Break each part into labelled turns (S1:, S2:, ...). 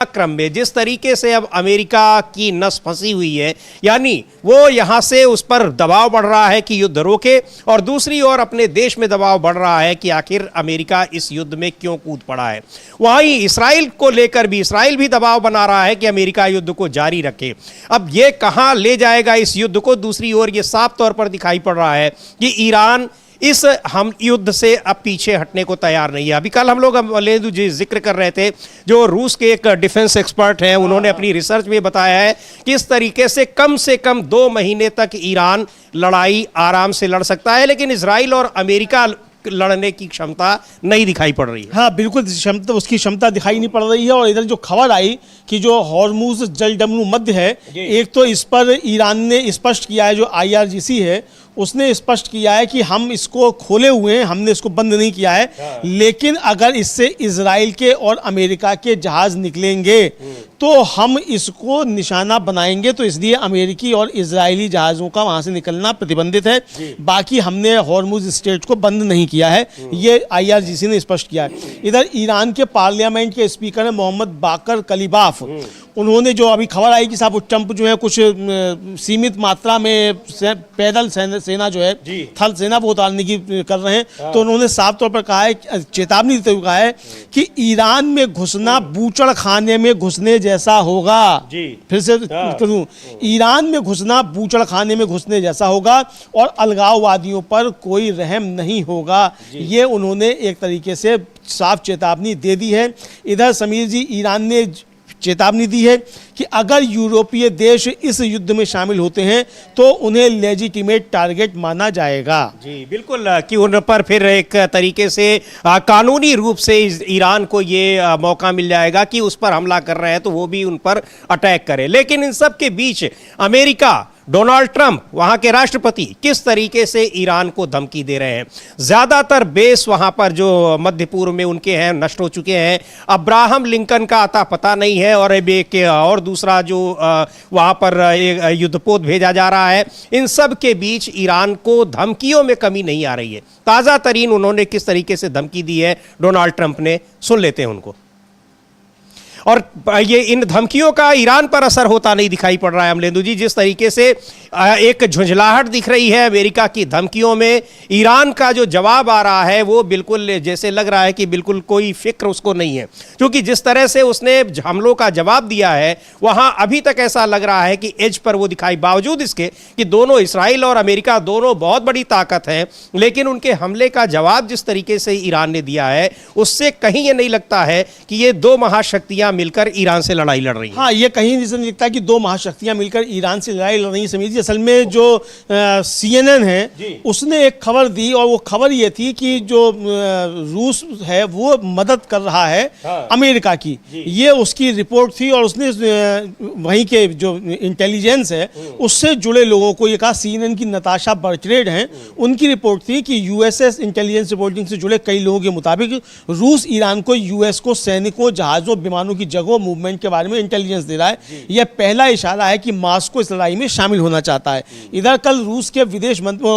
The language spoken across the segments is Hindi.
S1: क्रम में जिस तरीके से अब अमेरिका की नस फंसी हुई है, यानी वो यहां से उस पर दबाव बढ़ रहा है कि युद्ध रोके, और दूसरी ओर अपने देश में दबाव बढ़ रहा है कि आखिर अमेरिका इस युद्ध में क्यों कूद पड़ा है। वहीं इसराइल को लेकर भी इसराइल भी दबाव बना रहा है कि अमेरिका युद्ध को जारी रखे। अब ये कहां ले जाएगा इस युद्ध को। दूसरी ओर ये साफ तौर पर दिखाई पड़ रहा है कि ईरान इस हम युद्ध से अब पीछे हटने को तैयार नहीं है। अभी कल हम लोग लेंदु जी जिक्र कर रहे थे, जो रूस के एक डिफेंस एक्सपर्ट हैं, उन्होंने अपनी रिसर्च में बताया है कि इस तरीके से कम 2 महीने तक ईरान लड़ाई आराम से लड़ सकता है, लेकिन इजराइल और अमेरिका लड़ने की क्षमता नहीं दिखाई पड़ रही है।
S2: हाँ बिल्कुल, उसकी क्षमता दिखाई नहीं पड़ रही है। और इधर जो खबर आई कि जो हॉर्मुज जलडमरू मध्य है, एक तो इस पर ईरान ने स्पष्ट किया है, जो IRGC है उसने स्पष्ट किया है कि हम इसको खोले हुए हैं, हमने इसको बंद नहीं किया है। लेकिन अगर इससे इजराइल के और अमेरिका के जहाज निकलेंगे तो हम इसको निशाना बनाएंगे, तो इसलिए अमेरिकी और इजरायली जहाज़ों का वहाँ से निकलना प्रतिबंधित है। बाकी हमने हॉर्मुज स्ट्रेट को बंद नहीं किया है, ये IRGC ने स्पष्ट किया है। इधर ईरान के पार्लियामेंट के स्पीकर हैं मोहम्मद बाकर कलीबाफ, उन्होंने जो अभी खबर आई कि साहब ट्रंप जो है कुछ सीमित मात्रा में पैदल सेना जो है थल सेना वो उतारने की कर रहे हैं, तो उन्होंने साफ तौर पर कहा है, चेतावनी देते हुए कहा है कि ईरान में घुसना बूचड़ खाने में घुसने जैसा होगा। फिर से करूं, ईरान में घुसना बूचड़ खाने में घुसने जैसा होगा और अलगाववादियों पर कोई रहम नहीं होगा। ये उन्होंने एक तरीके से साफ चेतावनी दे दी है। इधर समीर जी, ईरान ने चेतावनी दी है कि अगर यूरोपीय देश इस युद्ध में शामिल होते हैं तो उन्हें लेजिटिमेट टारगेट माना जाएगा।
S1: जी बिल्कुल, कि उन पर फिर एक तरीके से कानूनी रूप से ईरान को ये मौका मिल जाएगा कि उस पर हमला कर रहे हैं तो वो भी उन पर अटैक करे। लेकिन इन सब के बीच अमेरिका, डोनाल्ड ट्रंप वहां के राष्ट्रपति किस तरीके से ईरान को धमकी दे रहे हैं। ज्यादातर बेस वहां पर जो मध्य पूर्व में उनके हैं नष्ट हो चुके हैं। अब्राहम लिंकन का अता पता नहीं है, और एक और दूसरा जो वहां पर युद्धपोत भेजा जा रहा है। इन सब के बीच ईरान को धमकियों में कमी नहीं आ रही है। ताजा तरीन उन्होंने किस तरीके से धमकी दी है डोनाल्ड ट्रंप ने, सुन लेते हैं उनको। और ये इन धमकियों का ईरान पर असर होता नहीं दिखाई पड़ रहा है अमलेंदु जी। जिस तरीके से एक झुंझलाहट दिख रही है अमेरिका की धमकियों में, ईरान का जो जवाब आ रहा है वो बिल्कुल जैसे लग रहा है कि बिल्कुल कोई फिक्र उसको नहीं है, क्योंकि जिस तरह से उसने हमलों का जवाब दिया है वहां अभी तक ऐसा लग रहा है कि एज पर वो दिखाई, बावजूद इसके कि दोनों इसराइल और अमेरिका दोनों बहुत बड़ी ताकत है, लेकिन उनके हमले का जवाब जिस तरीके से ईरान ने दिया है उससे कहीं ये नहीं लगता है कि ये 2 महाशक्तियां मिलकर ईरान से लड़ाई लड़ रही हैं।
S2: हाँ, ये कहीं नहीं दिखता कि 2 महाशक्तियां मिलकर ईरान से लड़ाई लड़ रही हैं। समीर जी, असल में जो CNN है उसने एक खबर दी, और वो खबर ये थी कि जो रूस है वो मदद कर रहा है अमेरिका की, ये उसकी रिपोर्ट थी। और उसने वहीं के जो इंटेलिजेंस है उससे जुड़े लोगों को ये कहा, CNN की नताशा बर्चरेड हैं, उनकी रिपोर्ट थी कि USS इंटेलिजेंस रिपोर्टिंग से जुड़े कई लोगों के मुताबिक रूस ईरान को US को सैनिकों, जहाजों, विमानों की जगह मूवमेंट के बारे में इंटेलिजेंस दे रहा है। यह पहला इशारा है कि मॉस्को इस लड़ाई में शामिल होना चाहता है। इधर कल रूस के विदेश मंत्री,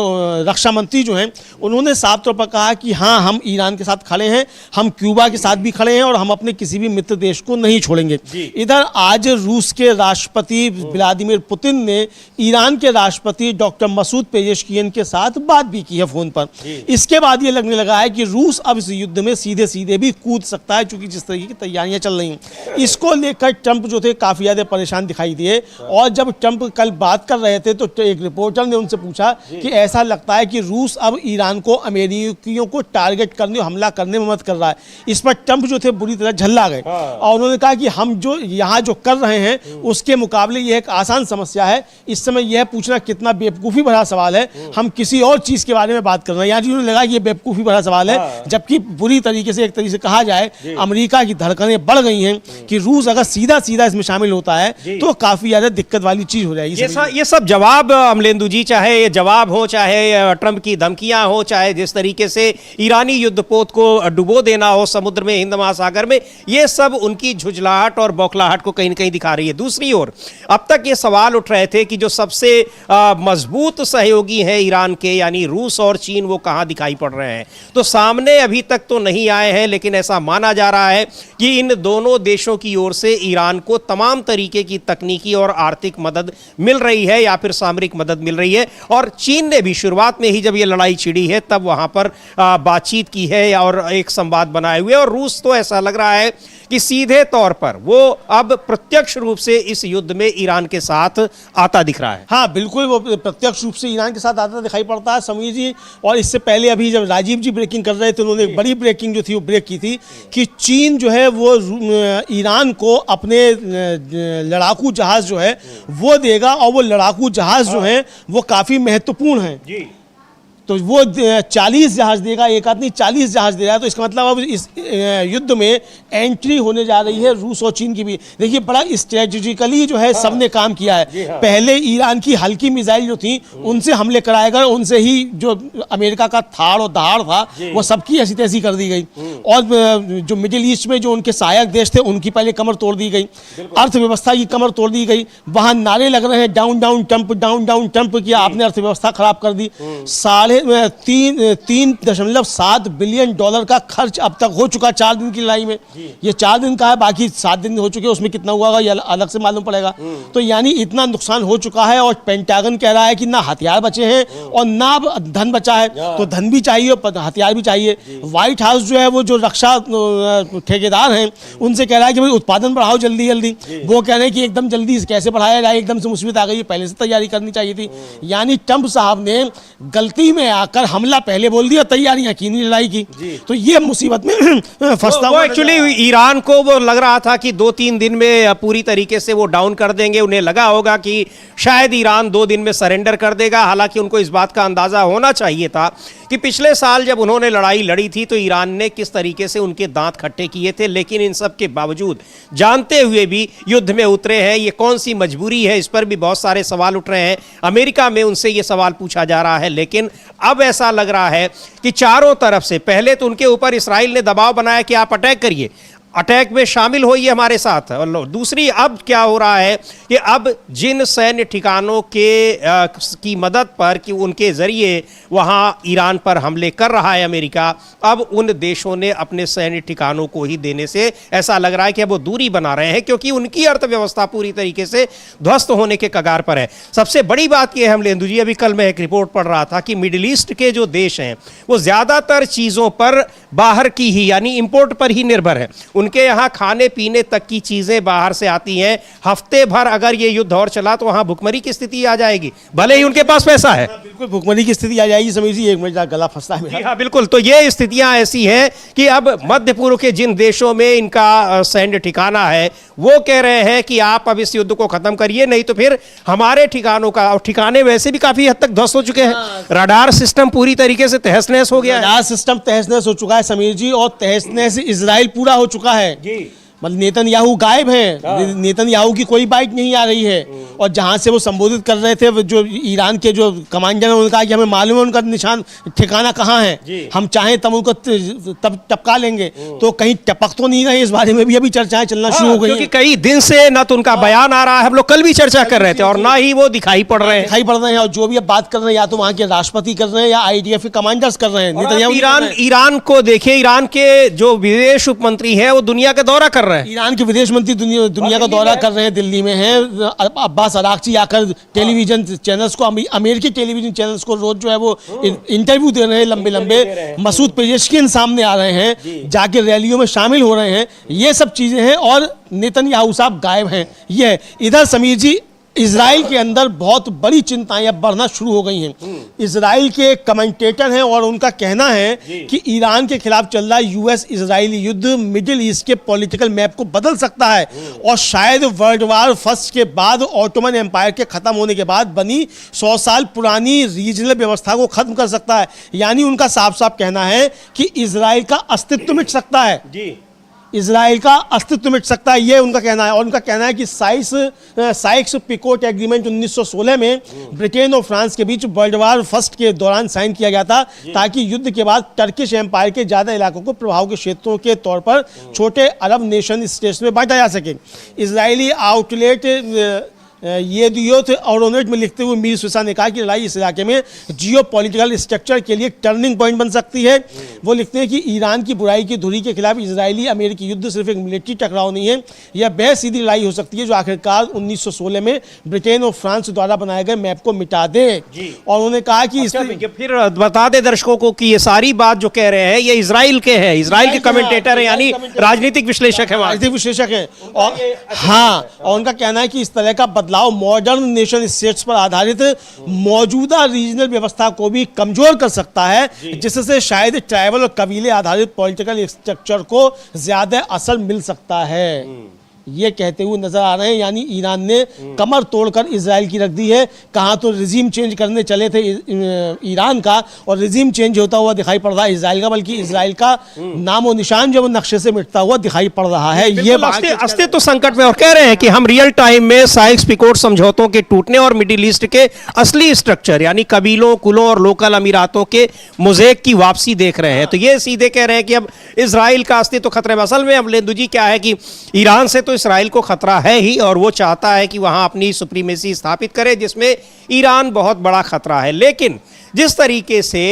S2: रक्षा मंत्री जो हैं, उन्होंने साफ तौर पर कहा कि हाँ, हम ईरान के साथ खड़े हैं, हम क्यूबा के साथ भी खड़े हैं और हम अपने किसी भी मित्र देश को नहीं छोड़ेंगे। इधर आज रूस के राष्ट्रपति व्लादिमीर पुतिन ने ईरान के राष्ट्रपति डॉक्टर मसूद पेजेशकियन के साथ बात भी की है फोन पर। इसके बाद ये लगने लगा है कि रूस अब इस युद्ध में सीधे सीधे भी कूद सकता है, क्योंकि जिस तरीके की तैयारियां चल रही हैं इसको लेकर ट्रंप जो थे काफी ज्यादा परेशान दिखाई दिए। और जब ट्रंप कल बात कर रहे थे तो एक रिपोर्टर ने उनसे पूछा कि ऐसा लगता है कि रूस अब ईरान को अमेरिकियों को टारगेट करने, हमला करने में मदद कर रहा है। इस पर ट्रंप जो थे बुरी तरह झल्ला गए और उन्होंने कहा कि हम जो यहाँ जो कर रहे हैं उसके मुकाबले यह एक आसान समस्या है। इस समय यह पूछना कितना बेवकूफ़ी भरा सवाल है, हम किसी और चीज़ के बारे में बात कर रहे हैं। यहाँ उन्होंने लगा कि यह बेवकूफ़ी भरा सवाल है, जबकि बुरी तरीके से एक तरीके से कहा जाए अमेरिका की धड़कनें बढ़ गई हैं कि रूस अगर सीधा सीधा इसमें शामिल होता है तो काफी ज्यादा दिक्कत वाली चीज हो जाएगी।
S1: ये सब जवाब अमलेंदु जी, चाहे ये जवाब हो, चाहे ट्रंप की धमकियां हो, चाहे जिस तरीके से ईरानी युद्धपोत को डुबो देना हो समुद्र में, हिंद महासागर में, ये सब उनकी झुंझलाहट और बौखलाहट को कहीं न कहीं दिखा रही है। दूसरी ओर अब तक ये सवाल उठ रहे थे कि जो सबसे मजबूत सहयोगी है ईरान के, यानी रूस और चीन, वो कहां दिखाई पड़ रहे हैं। तो सामने अभी तक तो नहीं आए हैं, लेकिन ऐसा माना जा रहा है कि इन दोनों देशों की ओर से ईरान को तमाम तरीके की तकनीकी और आर्थिक मदद मिल रही है या फिर सामरिक मदद मिल रही है। और चीन ने भी शुरुआत में ही जब ये लड़ाई छिड़ी है तब वहां पर बातचीत की है और एक संवाद बनाए हुए। और रूस तो ऐसा लग रहा है कि सीधे तौर पर वो अब प्रत्यक्ष रूप से इस युद्ध में ईरान के साथ आता दिख रहा है।
S2: हाँ बिल्कुल, वो प्रत्यक्ष रूप से ईरान के साथ आता दिखाई पड़ता है समीर जी। और इससे पहले अभी जब राजीव जी ब्रेकिंग कर रहे थे, उन्होंने एक बड़ी ब्रेकिंग जो थी वो ब्रेक की थी कि चीन जो है वो ईरान को अपने लड़ाकू जहाज जो है वो देगा, और वो लड़ाकू जहाज जो है वो काफ़ी महत्वपूर्ण है जी। तो वो 40 जहाज देगा, एक आदमी 40 जहाज दे रहा है। तो इसका मतलब अब इस युद्ध में एंट्री होने जा रही है रूस और चीन की भी। देखिए बड़ा स्ट्रेटेजिकली जो है सबने काम किया है। पहले ईरान की हल्की मिसाइल जो थी उनसे हमले कराएगा, उनसे ही जो अमेरिका का थाड़ और दहाड़ था वो सबकी ऐसी तैसी कर दी गई। और जो मिडिल ईस्ट में जो उनके सहायक देश थे उनकी पहले कमर तोड़ दी गई, अर्थव्यवस्था की कमर तोड़ दी गई। वहां नारे लग रहे हैं down down Trump, down down Trump, किया आपने अर्थव्यवस्था खराब कर दी। 3.7 बिलियन डॉलर का खर्च अब तक हो चुका 4 दिन की लड़ाई में। ये 4 दिन का है, बाकी 7 दिन हो चुके, उसमें कितना हुआ ये अलग से मालूम पड़ेगा। तो यानी इतना नुकसान हो चुका है। और पेंटागन कह रहा है कि ना हथियार बचे हैं और ना धन बचा है। तो धन भी चाहिए, हथियार भी चाहिए। व्हाइट हाउस जो है वो जो रक्षा ठेकेदार हैं उनसे कह रहा है कि भाई उत्पादन बढ़ाओ जल्दी जल्दी। वो कह रहे हैं कि एकदम जल्दी कैसे बढ़ाया जाए, एकदम से मुसीबत आ गई है, पहले से तैयारी करनी चाहिए थी। यानी ट्रंप साहब ने गलती में आकर हमला पहले बोल दिया, तैयारियां की नहीं लड़ाई की। तो ये मुसीबत में फंसता हुआ।
S1: एक्चुअली ईरान को वो लग रहा था कि 2-3 दिन में पूरी तरीके से वो डाउन कर देंगे। उन्हें लगा होगा कि शायद ईरान 2 दिन में सरेंडर कर देगा। हालांकि उनको इस बात का अंदाजा होना चाहिए था कि पिछले साल जब उन्होंने लड़ाई लड़ी थी तो ईरान ने किस तरीके से उनके दांत खट्टे किए थे। लेकिन इन सब के बावजूद जानते हुए भी युद्ध में उतरे हैं। ये कौन सी मजबूरी है, इस पर भी बहुत सारे सवाल उठ रहे हैं। अमेरिका में उनसे ये सवाल पूछा जा रहा है। लेकिन अब ऐसा लग रहा है कि चारों तरफ से पहले तो उनके ऊपर इसराइल ने दबाव बनाया कि आप अटैक करिए, अटैक में शामिल होइए हमारे साथ। और दूसरी अब क्या हो रहा है कि अब जिन सैन्य ठिकानों की मदद पर कि उनके जरिए वहां ईरान पर हमले कर रहा है अमेरिका, अब उन देशों ने अपने सैन्य ठिकानों को ही देने से ऐसा लग रहा है कि अब वो दूरी बना रहे हैं, क्योंकि उनकी अर्थव्यवस्था पूरी तरीके से ध्वस्त होने के कगार पर है। सबसे बड़ी बात यह है अमलेंदु जी, अभी कल मैं एक रिपोर्ट पढ़ रहा था कि मिडिल ईस्ट के जो देश हैं वो ज्यादातर चीजों पर बाहर की ही यानी इंपोर्ट पर ही निर्भर है। उनके यहाँ खाने पीने तक की चीजें बाहर से आती हैं। हफ्ते भर अगर ये युद्ध और चला तो वहां भुखमरी की स्थिति आ जाएगी, भले ही उनके पास पैसा है।
S2: बिल्कुल भुखमरी की स्थिति आ जाएगी। समीर जी एक मिनट, गला फंसता है मेरा।
S1: हाँ बिल्कुल। तो ये स्थितियां ऐसी हैं कि अब मध्य पूर्व के जिन देशों में इनका सैन्य ठिकाना है वो कह रहे हैं कि आप अब इस युद्ध को खत्म करिए, नहीं तो फिर हमारे ठिकानों का, और ठिकाने वैसे भी काफी हद तक ध्वस्त हो चुके हैं। रडार सिस्टम पूरी तरीके से तहस नहस हो गया है।
S2: रडार सिस्टम तहस नहस हो चुका है समीर जी, और तहस नहस इजराइल पूरा हो चुका है जी। मतलब नेतन्याहू गायब हैं, नेतन्याहू की कोई बाइट नहीं आ रही है। और जहां से वो संबोधित कर रहे थे जो ईरान के जो कमांडर हैं, उन्होंने कहा कि हमें मालूम है उनका निशान ठिकाना कहाँ है, हम चाहें तब उनको तब टपका लेंगे। तो कहीं टपक तो नहीं रहे, इस बारे में भी अभी चर्चाएं चलना शुरू हो गई
S1: क्योंकि कई दिन से न तो उनका बयान आ रहा है, हम लोग कल भी चर्चा कर रहे थे, और ना ही वो दिखाई पड़ रहे हैं।
S2: और जो भी अब बात कर रहे हैं या तो वहां के राष्ट्रपति कर रहे हैं या IDF के कमांडर्स कर रहे हैं।
S1: ईरान को देखिए, ईरान के जो विदेश उप मंत्री है वो दुनिया का दौरा कर रहे हैं।
S2: ईरान के विदेश मंत्री दुनिया का दौरा कर रहे हैं, दिल्ली में हैं। अब्बास अरागची आकर टेलीविजन चैनल्स को, अमेरिकी टेलीविजन चैनल्स को रोज जो है वो इंटरव्यू दे रहे हैं लंबे लंबे। मसूद पेजेश्किन सामने आ रहे हैं, जाके रैलियों में शामिल हो रहे हैं। ये सब चीजें हैं और नेतन्याहू साहब गायब हैं। ये इधर समीर जी इजराइल के अंदर बहुत बड़ी चिंताएं अब बढ़ना शुरू हो गई हैं। इजराइल के कमेंटेटर हैं और उनका कहना है कि ईरान के खिलाफ चल रहा US इजरायली युद्ध मिडिल ईस्ट के पॉलिटिकल मैप को बदल सकता है और शायद वर्ल्ड वार फर्स्ट के बाद ऑटोमन एम्पायर के खत्म होने के बाद बनी 100 साल पुरानी रीजनल व्यवस्था को खत्म कर सकता है। यानी उनका साफ साफ कहना है कि इजराइल का अस्तित्व मिट सकता है जी। इजराइल का अस्तित्व मिट सकता है, ये उनका कहना है। और उनका कहना है कि साइक्स पिकोट एग्रीमेंट 1916 में ब्रिटेन और फ्रांस के बीच वर्ल्ड वार फर्स्ट के दौरान साइन किया गया था, ताकि युद्ध के बाद टर्किश एम्पायर के ज़्यादा इलाकों को प्रभाव के क्षेत्रों के तौर पर छोटे अरब नेशन स्टेट्स में बांटा जा सके। इजरायली आउटलेट ये दियोथ ऑरोनेट में लिखते हुए मीर सुसा ने कहा कि लड़ाई इस इलाके में जियो पॉलिटिकल स्ट्रक्चर के लिए टर्निंग पॉइंट बन सकती है। वो लिखते हैं कि ईरान की बुराई की धुरी के खिलाफ इजरायली अमेरिकी युद्ध सिर्फ एक मिलिट्री टकराव नहीं है, यह बेहद सीधी लड़ाई हो सकती है जो आखिरकार 1916 में ब्रिटेन और फ्रांस द्वारा बनाए गए मैप को मिटा दे। और उन्होंने कहा कि
S1: फिर बता दे दर्शकों को कि ये सारी बात जो कह रहे हैं ये इजराइल के हैं, इजराइल के कमेंटेटर हैं, यानी राजनीतिक विश्लेषक है,
S2: राजनीतिक विश्लेषक है। और हाँ, और उनका कहना है कि इस तरह का बदलाव मॉडर्न नेशन स्टेट्स पर आधारित मौजूदा रीजनल व्यवस्था को भी कमजोर कर सकता है, जिससे शायद ट्राइबल और कबीले आधारित पॉलिटिकल स्ट्रक्चर को ज्यादा असर मिल सकता है, ये कहते हुए नजर आ रहे हैं। यानी ईरान ने कमर तोड़कर इजराइल की रख दी है। कहाँ तो रिजीम चेंज करने चले थे ईरान का, और रिजीम चेंज होता हुआ दिखाई पड़ रहा है इजराइल का, बल्कि इजराइल का नाम और निशान जो नक्शे से मिटता हुआ दिखाई पड़ रहा है। ये
S1: अस्तित्व संकट में, और कह रहे हैं कि हम रियल टाइम में साइक्स-पिकोट समझौतों के टूटने और मिडिल ईस्ट के असली स्ट्रक्चर यानी कबीलों, कुलों और लोकल अमीरातों के मोज़ेक की वापसी देख रहे हैं। तो ये सीधे कह रहे हैं कि अब इजराइल का अस्तित्व खतरे में। असल में अब लेंदु जी क्या है कि ईरान से तो इस्राइल को खतरा है ही, और वो चाहता है कि वहां अपनी सुप्रीमेसी स्थापित करे, जिसमें ईरान बहुत बड़ा खतरा है। लेकिन जिस तरीके से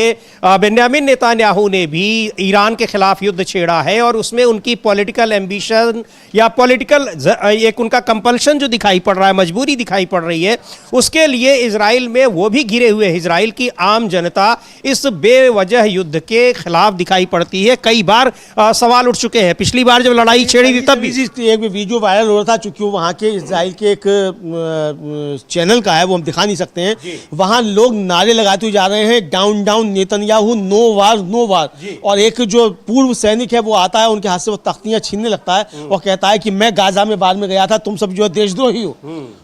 S1: बेंजामिन नेतन्याहू ने भी ईरान के खिलाफ युद्ध छेड़ा है और उसमें उनकी पॉलिटिकल एम्बिशन या पॉलिटिकल एक उनका कंपल्शन जो दिखाई पड़ रहा है, मजबूरी दिखाई पड़ रही है, उसके लिए इजराइल में वो भी घिरे हुए हैं। इजराइल की आम जनता इस बेवजह युद्ध के खिलाफ दिखाई पड़ती है। कई बार सवाल उठ चुके हैं, पिछली बार जब लड़ाई छेड़ी थी तब भी
S2: एक वीडियो वायरल हो रहा था, चूंकि वो वहाँ के इजराइल के एक चैनल का है, वो हम दिखा नहीं सकते हैं। वहाँ लोग नारे लगाते हुए जा रहे हैं, डाउन डाउन नेतन्याहू, नो वार नो वार। और एक जो पूर्व सैनिक है वो आता है, उनके हाथ से वो तख्तियां छीनने लगता है और कहता है कि मैं गाजा में बाढ़ में गया था, तुम सब जो है देशद्रोही हो।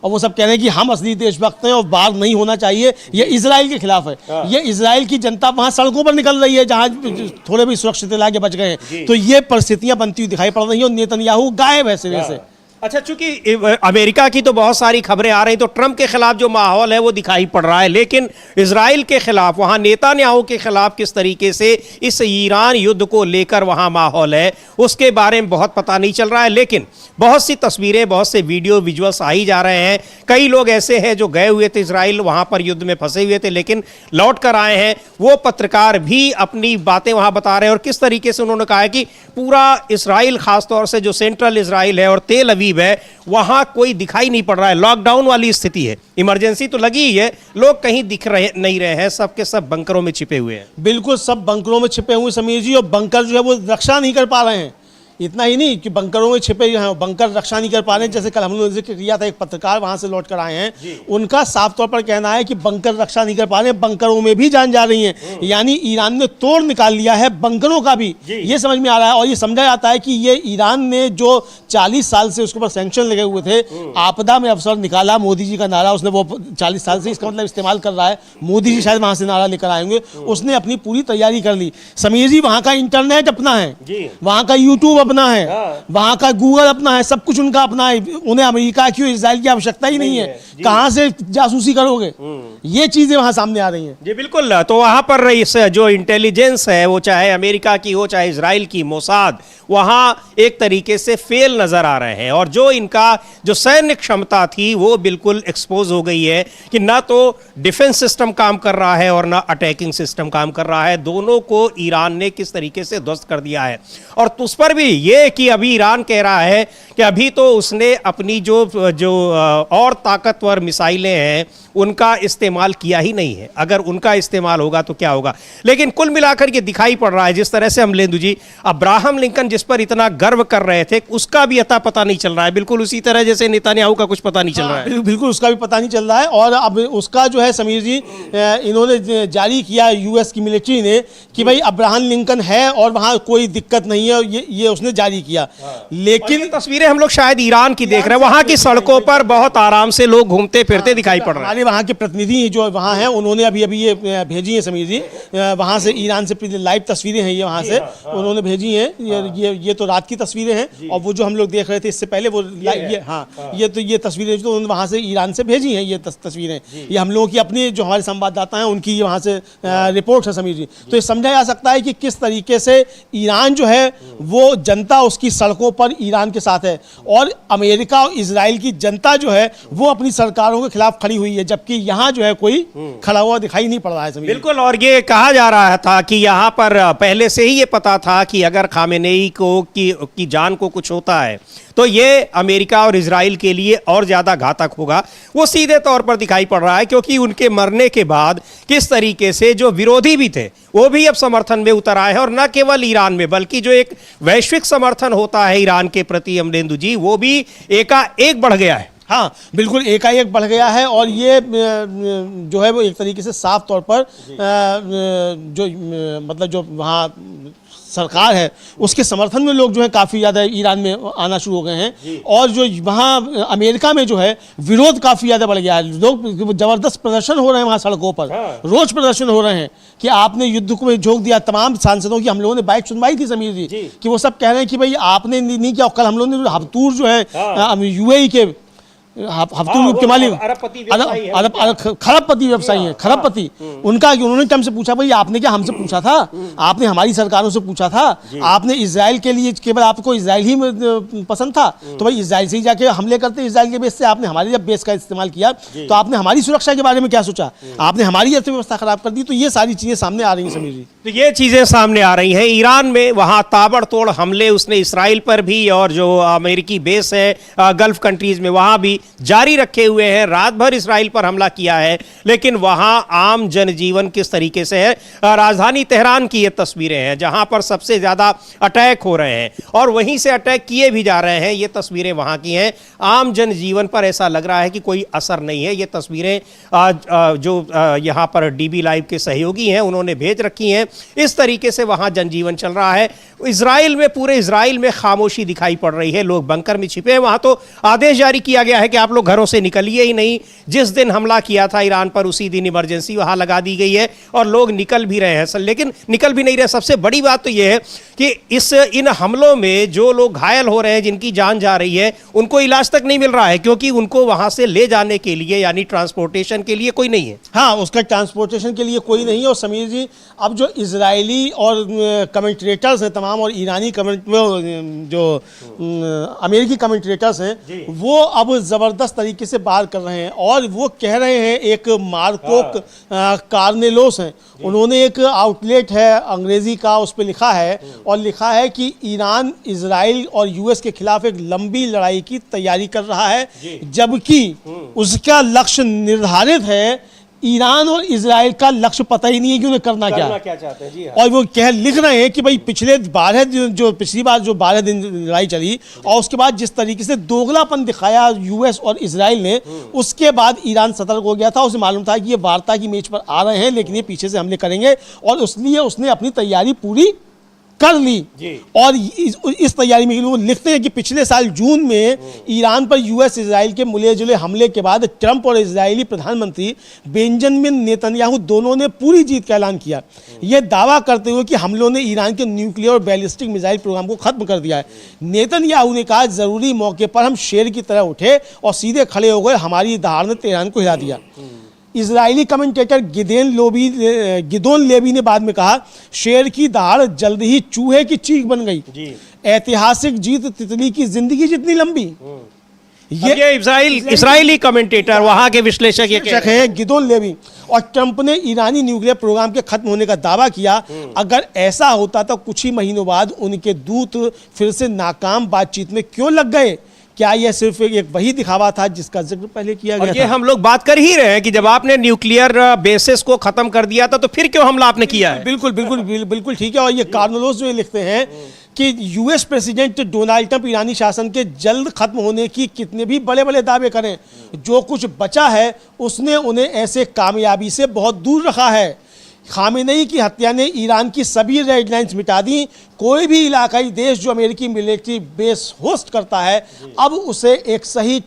S2: और वो सब कह रहे हैं कि हम असली देशभक्त हैं और बाढ़ नहीं होना चाहिए। ये इजराइल के खिलाफ है। ये इजराइल की जनता वहां सड़कों पर निकल रही है जहां थोड़े भी सुरक्षित इलाके बच गए हैं। तो ये परिस्थितियां बनती हुई दिखाई पड़ रही है और नेतन्याहू गायब है सिरे से।
S1: अच्छा, चूंकि अमेरिका की तो बहुत सारी खबरें आ रही, तो ट्रंप के खिलाफ जो माहौल है वो दिखाई पड़ रहा है, लेकिन इजराइल के खिलाफ, वहां नेतन्याहू के खिलाफ किस तरीके से इस ईरान युद्ध को लेकर वहां माहौल है उसके बारे में बहुत पता नहीं चल रहा है। लेकिन बहुत सी तस्वीरें, बहुत से वीडियो विजुअल्स आ ही जा रहे हैं। कई लोग ऐसे हैं जो गए हुए थे इजराइल, वहां पर युद्ध में फंसे हुए थे लेकिन लौट कर आए हैं। वो पत्रकार भी अपनी बातें वहां बता रहे हैं और किस तरीके से उन्होंने कहा है कि पूरा इजराइल, खासतौर से जो सेंट्रल इजराइल है और तेल अवीव है, वहां कोई दिखाई नहीं पड़ रहा है। लॉकडाउन वाली स्थिति है, इमरजेंसी तो लगी ही है, लोग कहीं दिख रहे नहीं रहे हैं, सबके सब बंकरों में छिपे हुए हैं।
S2: बिल्कुल, सब बंकरों में छिपे हुए समीर जी, और बंकर जो है वो रक्षा नहीं कर पा रहे हैं। इतना ही नहीं कि बंकरों में छिपे जो हैं बंकर रक्षा नहीं कर पा रहे हैं। जैसे कल हम लोगों ने जिक्र किया था, एक पत्रकार वहां से लौट कर आए हैं, उनका साफ तौर पर कहना है कि बंकर रक्षा नहीं कर पा रहे हैं, बंकरों में भी जान जा रही है। यानी ईरान ने तोड़ निकाल लिया है बंकरों का भी, ये समझ में आ रहा है। और ये समझा जाता है कि ये ईरान ने जो 40 साल से उसके ऊपर सैंक्शन लगे हुए थे, आपदा में अवसर निकाला, मोदी जी का नारा उसने वो 40 साल से इसका मतलब इस्तेमाल कर रहा है। मोदी जी शायद वहां से नारा लेकर आएंगे, उसने अपनी पूरी तैयारी कर ली। समीर जी, वहां का इंटरनेट अपना है, वहां का यूट्यूब अपना है, वहां का गूगल अपना है, सब कुछ उनका अपना है। उन्हें अमेरिका की, इजराइल की आवश्यकता ही नहीं है। कहां से जासूसी करोगे? ये चीजें वहां सामने आ रही हैं।
S1: जी बिल्कुल। तो वहां पर इस जो इंटेलिजेंस है, वो चाहे अमेरिका की हो चाहे इजराइल की, मोसाद, वहां एक तरीके से फेल नजर आ रहे हैं। और जो इनका जो सैन्य क्षमता थी वो बिल्कुल एक्सपोज हो गई है कि ना तो डिफेंस सिस्टम काम कर रहा है और ना अटैकिंग सिस्टम काम कर रहा है। दोनों को ईरान ने किस तरीके से ध्वस्त कर दिया है। और उस पर भी ये कि अभी ईरान कह रहा है कि अभी तो उसने अपनी जो और ताकतवर मिसाइलें हैं उनका इस्तेमाल किया ही नहीं है। अगर उनका इस्तेमाल होगा तो क्या होगा। लेकिन कुल मिलाकर ये दिखाई पड़ रहा है, जिस तरह से हम लेंदु जी अब्राहम लिंकन जिस पर इतना गर्व कर रहे थे, उसका भी अता पता नहीं चल रहा है। बिल्कुल उसी तरह जैसे नेतन्याहू का कुछ पता नहीं चल रहा है।
S2: बिल्कुल उसका भी पता नहीं चल रहा है। और अब उसका जो है समीर जी, इन्होंने जारी किया यूएस की मिलिट्री ने कि भाई अब्राहम लिंकन है और वहां कोई दिक्कत नहीं है, ये उसने जारी किया। लेकिन
S1: तस्वीरें हम लोग शायद ईरान की देख रहे हैं, वहां की सड़कों पर बहुत आराम से लोग घूमते फिरते दिखाई पड़ रहे हैं।
S2: वहाँ के प्रतिनिधि जो वहाँ हैं उन्होंने अभी ये भेजी हैं समीर जी, वहाँ से ईरान से लाइव तस्वीरें हैं, ये वहाँ से उन्होंने भेजी हैं। ये तो रात की तस्वीरें हैं, और वो जो हम लोग देख रहे थे इससे पहले वो ये तस्वीरें जो उन्होंने वहाँ से ईरान से भेजी हैं, ये तस्वीरें ये हम लोगों की अपनी जो हमारे संवाददाता हैं उनकी वहाँ से रिपोर्ट है समीर जी। तो ये समझा जा सकता है कि किस तरीके से ईरान जो है वो जनता उसकी सड़कों पर ईरान के साथ है, और अमेरिका और इजराइल की जनता जो है वो अपनी सरकारों के खिलाफ खड़ी हुई है, जबकि यहाँ जो है कोई खड़ा हुआ दिखाई नहीं पड़ रहा है समीर।
S1: बिल्कुल, और ये कहा जा रहा था कि यहाँ पर पहले से ही ये पता था कि अगर खामेनेई को की जान को कुछ होता है तो ये अमेरिका और इजराइल के लिए और ज़्यादा घातक होगा। वो सीधे तौर पर दिखाई पड़ रहा है, क्योंकि उनके मरने के बाद किस तरीके से जो विरोधी भी थे वो भी अब समर्थन में उतर आए हैं, और न केवल ईरान में बल्कि जो एक वैश्विक समर्थन होता है ईरान के प्रति अमरेंदु जी, वो भी एकाएक बढ़ गया है।
S2: हाँ बिल्कुल, एकाएक बढ़ गया है, और ये जो है वो एक तरीके से साफ तौर पर जो मतलब जो वहाँ सरकार है उसके समर्थन में लोग जो है काफ़ी ज़्यादा ईरान में आना शुरू हो गए हैं, और जो वहाँ अमेरिका में जो है विरोध काफ़ी ज़्यादा बढ़ गया है। लोग ज़बरदस्त प्रदर्शन हो रहे हैं वहाँ सड़कों पर, रोज प्रदर्शन हो रहे हैं कि आपने युद्ध को झोंक दिया। तमाम सांसदों की हम लोगों ने बाइट सुनवाई थी समीर जी, कि वो सब कह रहे हैं कि भाई आपने नहीं किया। कल हम लोगों ने हफ्तूर जो है यूएई के हफ्तूर के मालिक खरबपति व्यवसायी हैं, खरबपति, उनका उन्होंने हमसे पूछा भाई आपने क्या हमसे पूछा था, आपने हमारी सरकारों से पूछा था, आपने इजराइल के लिए केवल आपको इजराइल ही पसंद था तो भाई इजराइल से ही जाके हमले करते इजराइल के बेस से। आपने हमारे जब बेस का इस्तेमाल किया तो आपने हमारी सुरक्षा के बारे में क्या सोचा, आपने हमारी अर्थव्यवस्था खराब कर दी। तो ये सारी चीजें सामने आ रही हैं समीर जी।
S1: तो ये चीजें सामने आ रही हैं। ईरान में वहां ताबड़तोड़ हमले उसने इसराइल पर भी और जो अमेरिकी बेस है गल्फ कंट्रीज में वहां भी जारी रखे हुए हैं। रात भर इसराइल पर हमला किया है, लेकिन वहां आम जनजीवन किस तरीके से है। राजधानी तेहरान की ये तस्वीरें हैं जहां पर सबसे ज्यादा अटैक हो रहे हैं, और वहीं से अटैक किए भी जा रहे हैं। ये तस्वीरें वहां की हैं। आम जनजीवन पर ऐसा लग रहा है कि कोई असर नहीं है। ये तस्वीरें जो यहां पर डीबी लाइव के सहयोगी हैं उन्होंने भेज रखी हैं। इस तरीके से वहां जनजीवन चल रहा है। इजराइल में, पूरे इजराइल में खामोशी दिखाई पड़ रही है। लोग बंकर में छिपे हैं। वहां तो आदेश जारी किया गया है कि आप लोग घरों से निकलिए ही नहीं। जिस दिन हमला किया था ईरान पर उसी दिन इमरजेंसी वहां लगा दी गई है और लोग निकल भी रहे हैं, लेकिन निकल भी नहीं रहे। सबसे बड़ी बात तो यह है कि इन हमलों में जो लोग घायल हो रहे हैं, जिनकी जान जा रही है, उनको इलाज तक नहीं मिल रहा है, क्योंकि उनको वहां से ले जाने के लिए यानी ट्रांसपोर्टेशन के लिए कोई नहीं है।
S2: हाँ, उसका ट्रांसपोर्टेशन के लिए कोई नहीं है। और समीर जी, अब जो इजरायली और कमेंट्रेटर्स हैं तमाम, और ईरानी जो अमेरिकी कमेंट्रेटर्स हैं, वो अब ज़बरदस्त तरीके से बात कर रहे हैं, और वो कह रहे हैं, एक मार्को कार्नेलोस हैं, उन्होंने एक आउटलेट है अंग्रेजी का, उस पर लिखा है, और लिखा है कि ईरान इजराइल और यूएस के खिलाफ एक लंबी लड़ाई की तैयारी कर रहा है, जबकि उसका लक्ष्य निर्धारित है। ईरान और इजराइल का लक्ष्य पता ही नहीं है कि उन्हें करना क्या
S1: चाहते हैं। जी हाँ।
S2: और वो लिख रहे हैं कि भाई पिछली बार जो 12 दिन लड़ाई चली, और उसके बाद जिस तरीके से दोगलापन दिखाया यूएस और इजराइल ने, उसके बाद ईरान सतर्क हो गया था। उसे मालूम था कि ये वार्ता की मेज पर आ रहे हैं, लेकिन ये पीछे से हमले करेंगे, और इसलिए उसने अपनी तैयारी पूरी कर ली। और इस तैयारी में वो लिखते हैं कि पिछले साल जून में ईरान पर यूएस इजराइल के मिले जुले हमले के बाद ट्रंप और इजरायली प्रधानमंत्री बेंजामिन नेतन्याहू दोनों ने पूरी जीत का ऐलान किया, यह दावा करते हुए कि हमलों ने ईरान के न्यूक्लियर और बैलिस्टिक मिसाइल प्रोग्राम को खत्म कर दिया है। नेतन्याहू ने कहा, जरूरी मौके पर हम शेर की तरह उठे और सीधे खड़े हो गए, हमारी दहाड़ ने तेहरान को हिला दिया। इजरायली कमेंटेटर गिदोन लेवी ने बाद में कहा, शेर की दहाड़ जल्द ही चूहे की चीख बन गई। ऐतिहासिक जीत तितली की जिंदगी जितनी लंबी।
S1: ये इजरायली कमेंटेटर, वहां के विश्लेषक
S2: है गिदोन लेवी। और ट्रंप ने ईरानी न्यूक्लियर प्रोग्राम के खत्म होने का दावा किया। अगर ऐसा होता तो कुछ ही महीनों बाद उनके दूत फिर से नाकाम बातचीत में क्यों लग गए? क्या यह सिर्फ एक वही दिखावा था जिसका जिक्र पहले किया गया था?
S1: ये हम लोग बात कर ही रहे हैं कि जब आपने न्यूक्लियर बेसिस को खत्म कर दिया था तो फिर क्यों हमला आपने किया है?
S2: बिल्कुल ठीक है। और ये कार्नेलोस जो लिखते हैं कि यूएस प्रेसिडेंट डोनाल्ड ट्रंप ईरानी शासन के जल्द खत्म होने की कितने भी बड़े बड़े दावे करें, जो कुछ बचा है उसने उन्हें ऐसे कामयाबी से बहुत दूर रखा है। खामेनेई की हत्या ने ईरान की सभी रेड लाइन्स मिटा दी। कोई भी इलाकाई देश जो अमेरिकी मिलिट्री बेस होस्ट करता है, अब उसे एक सही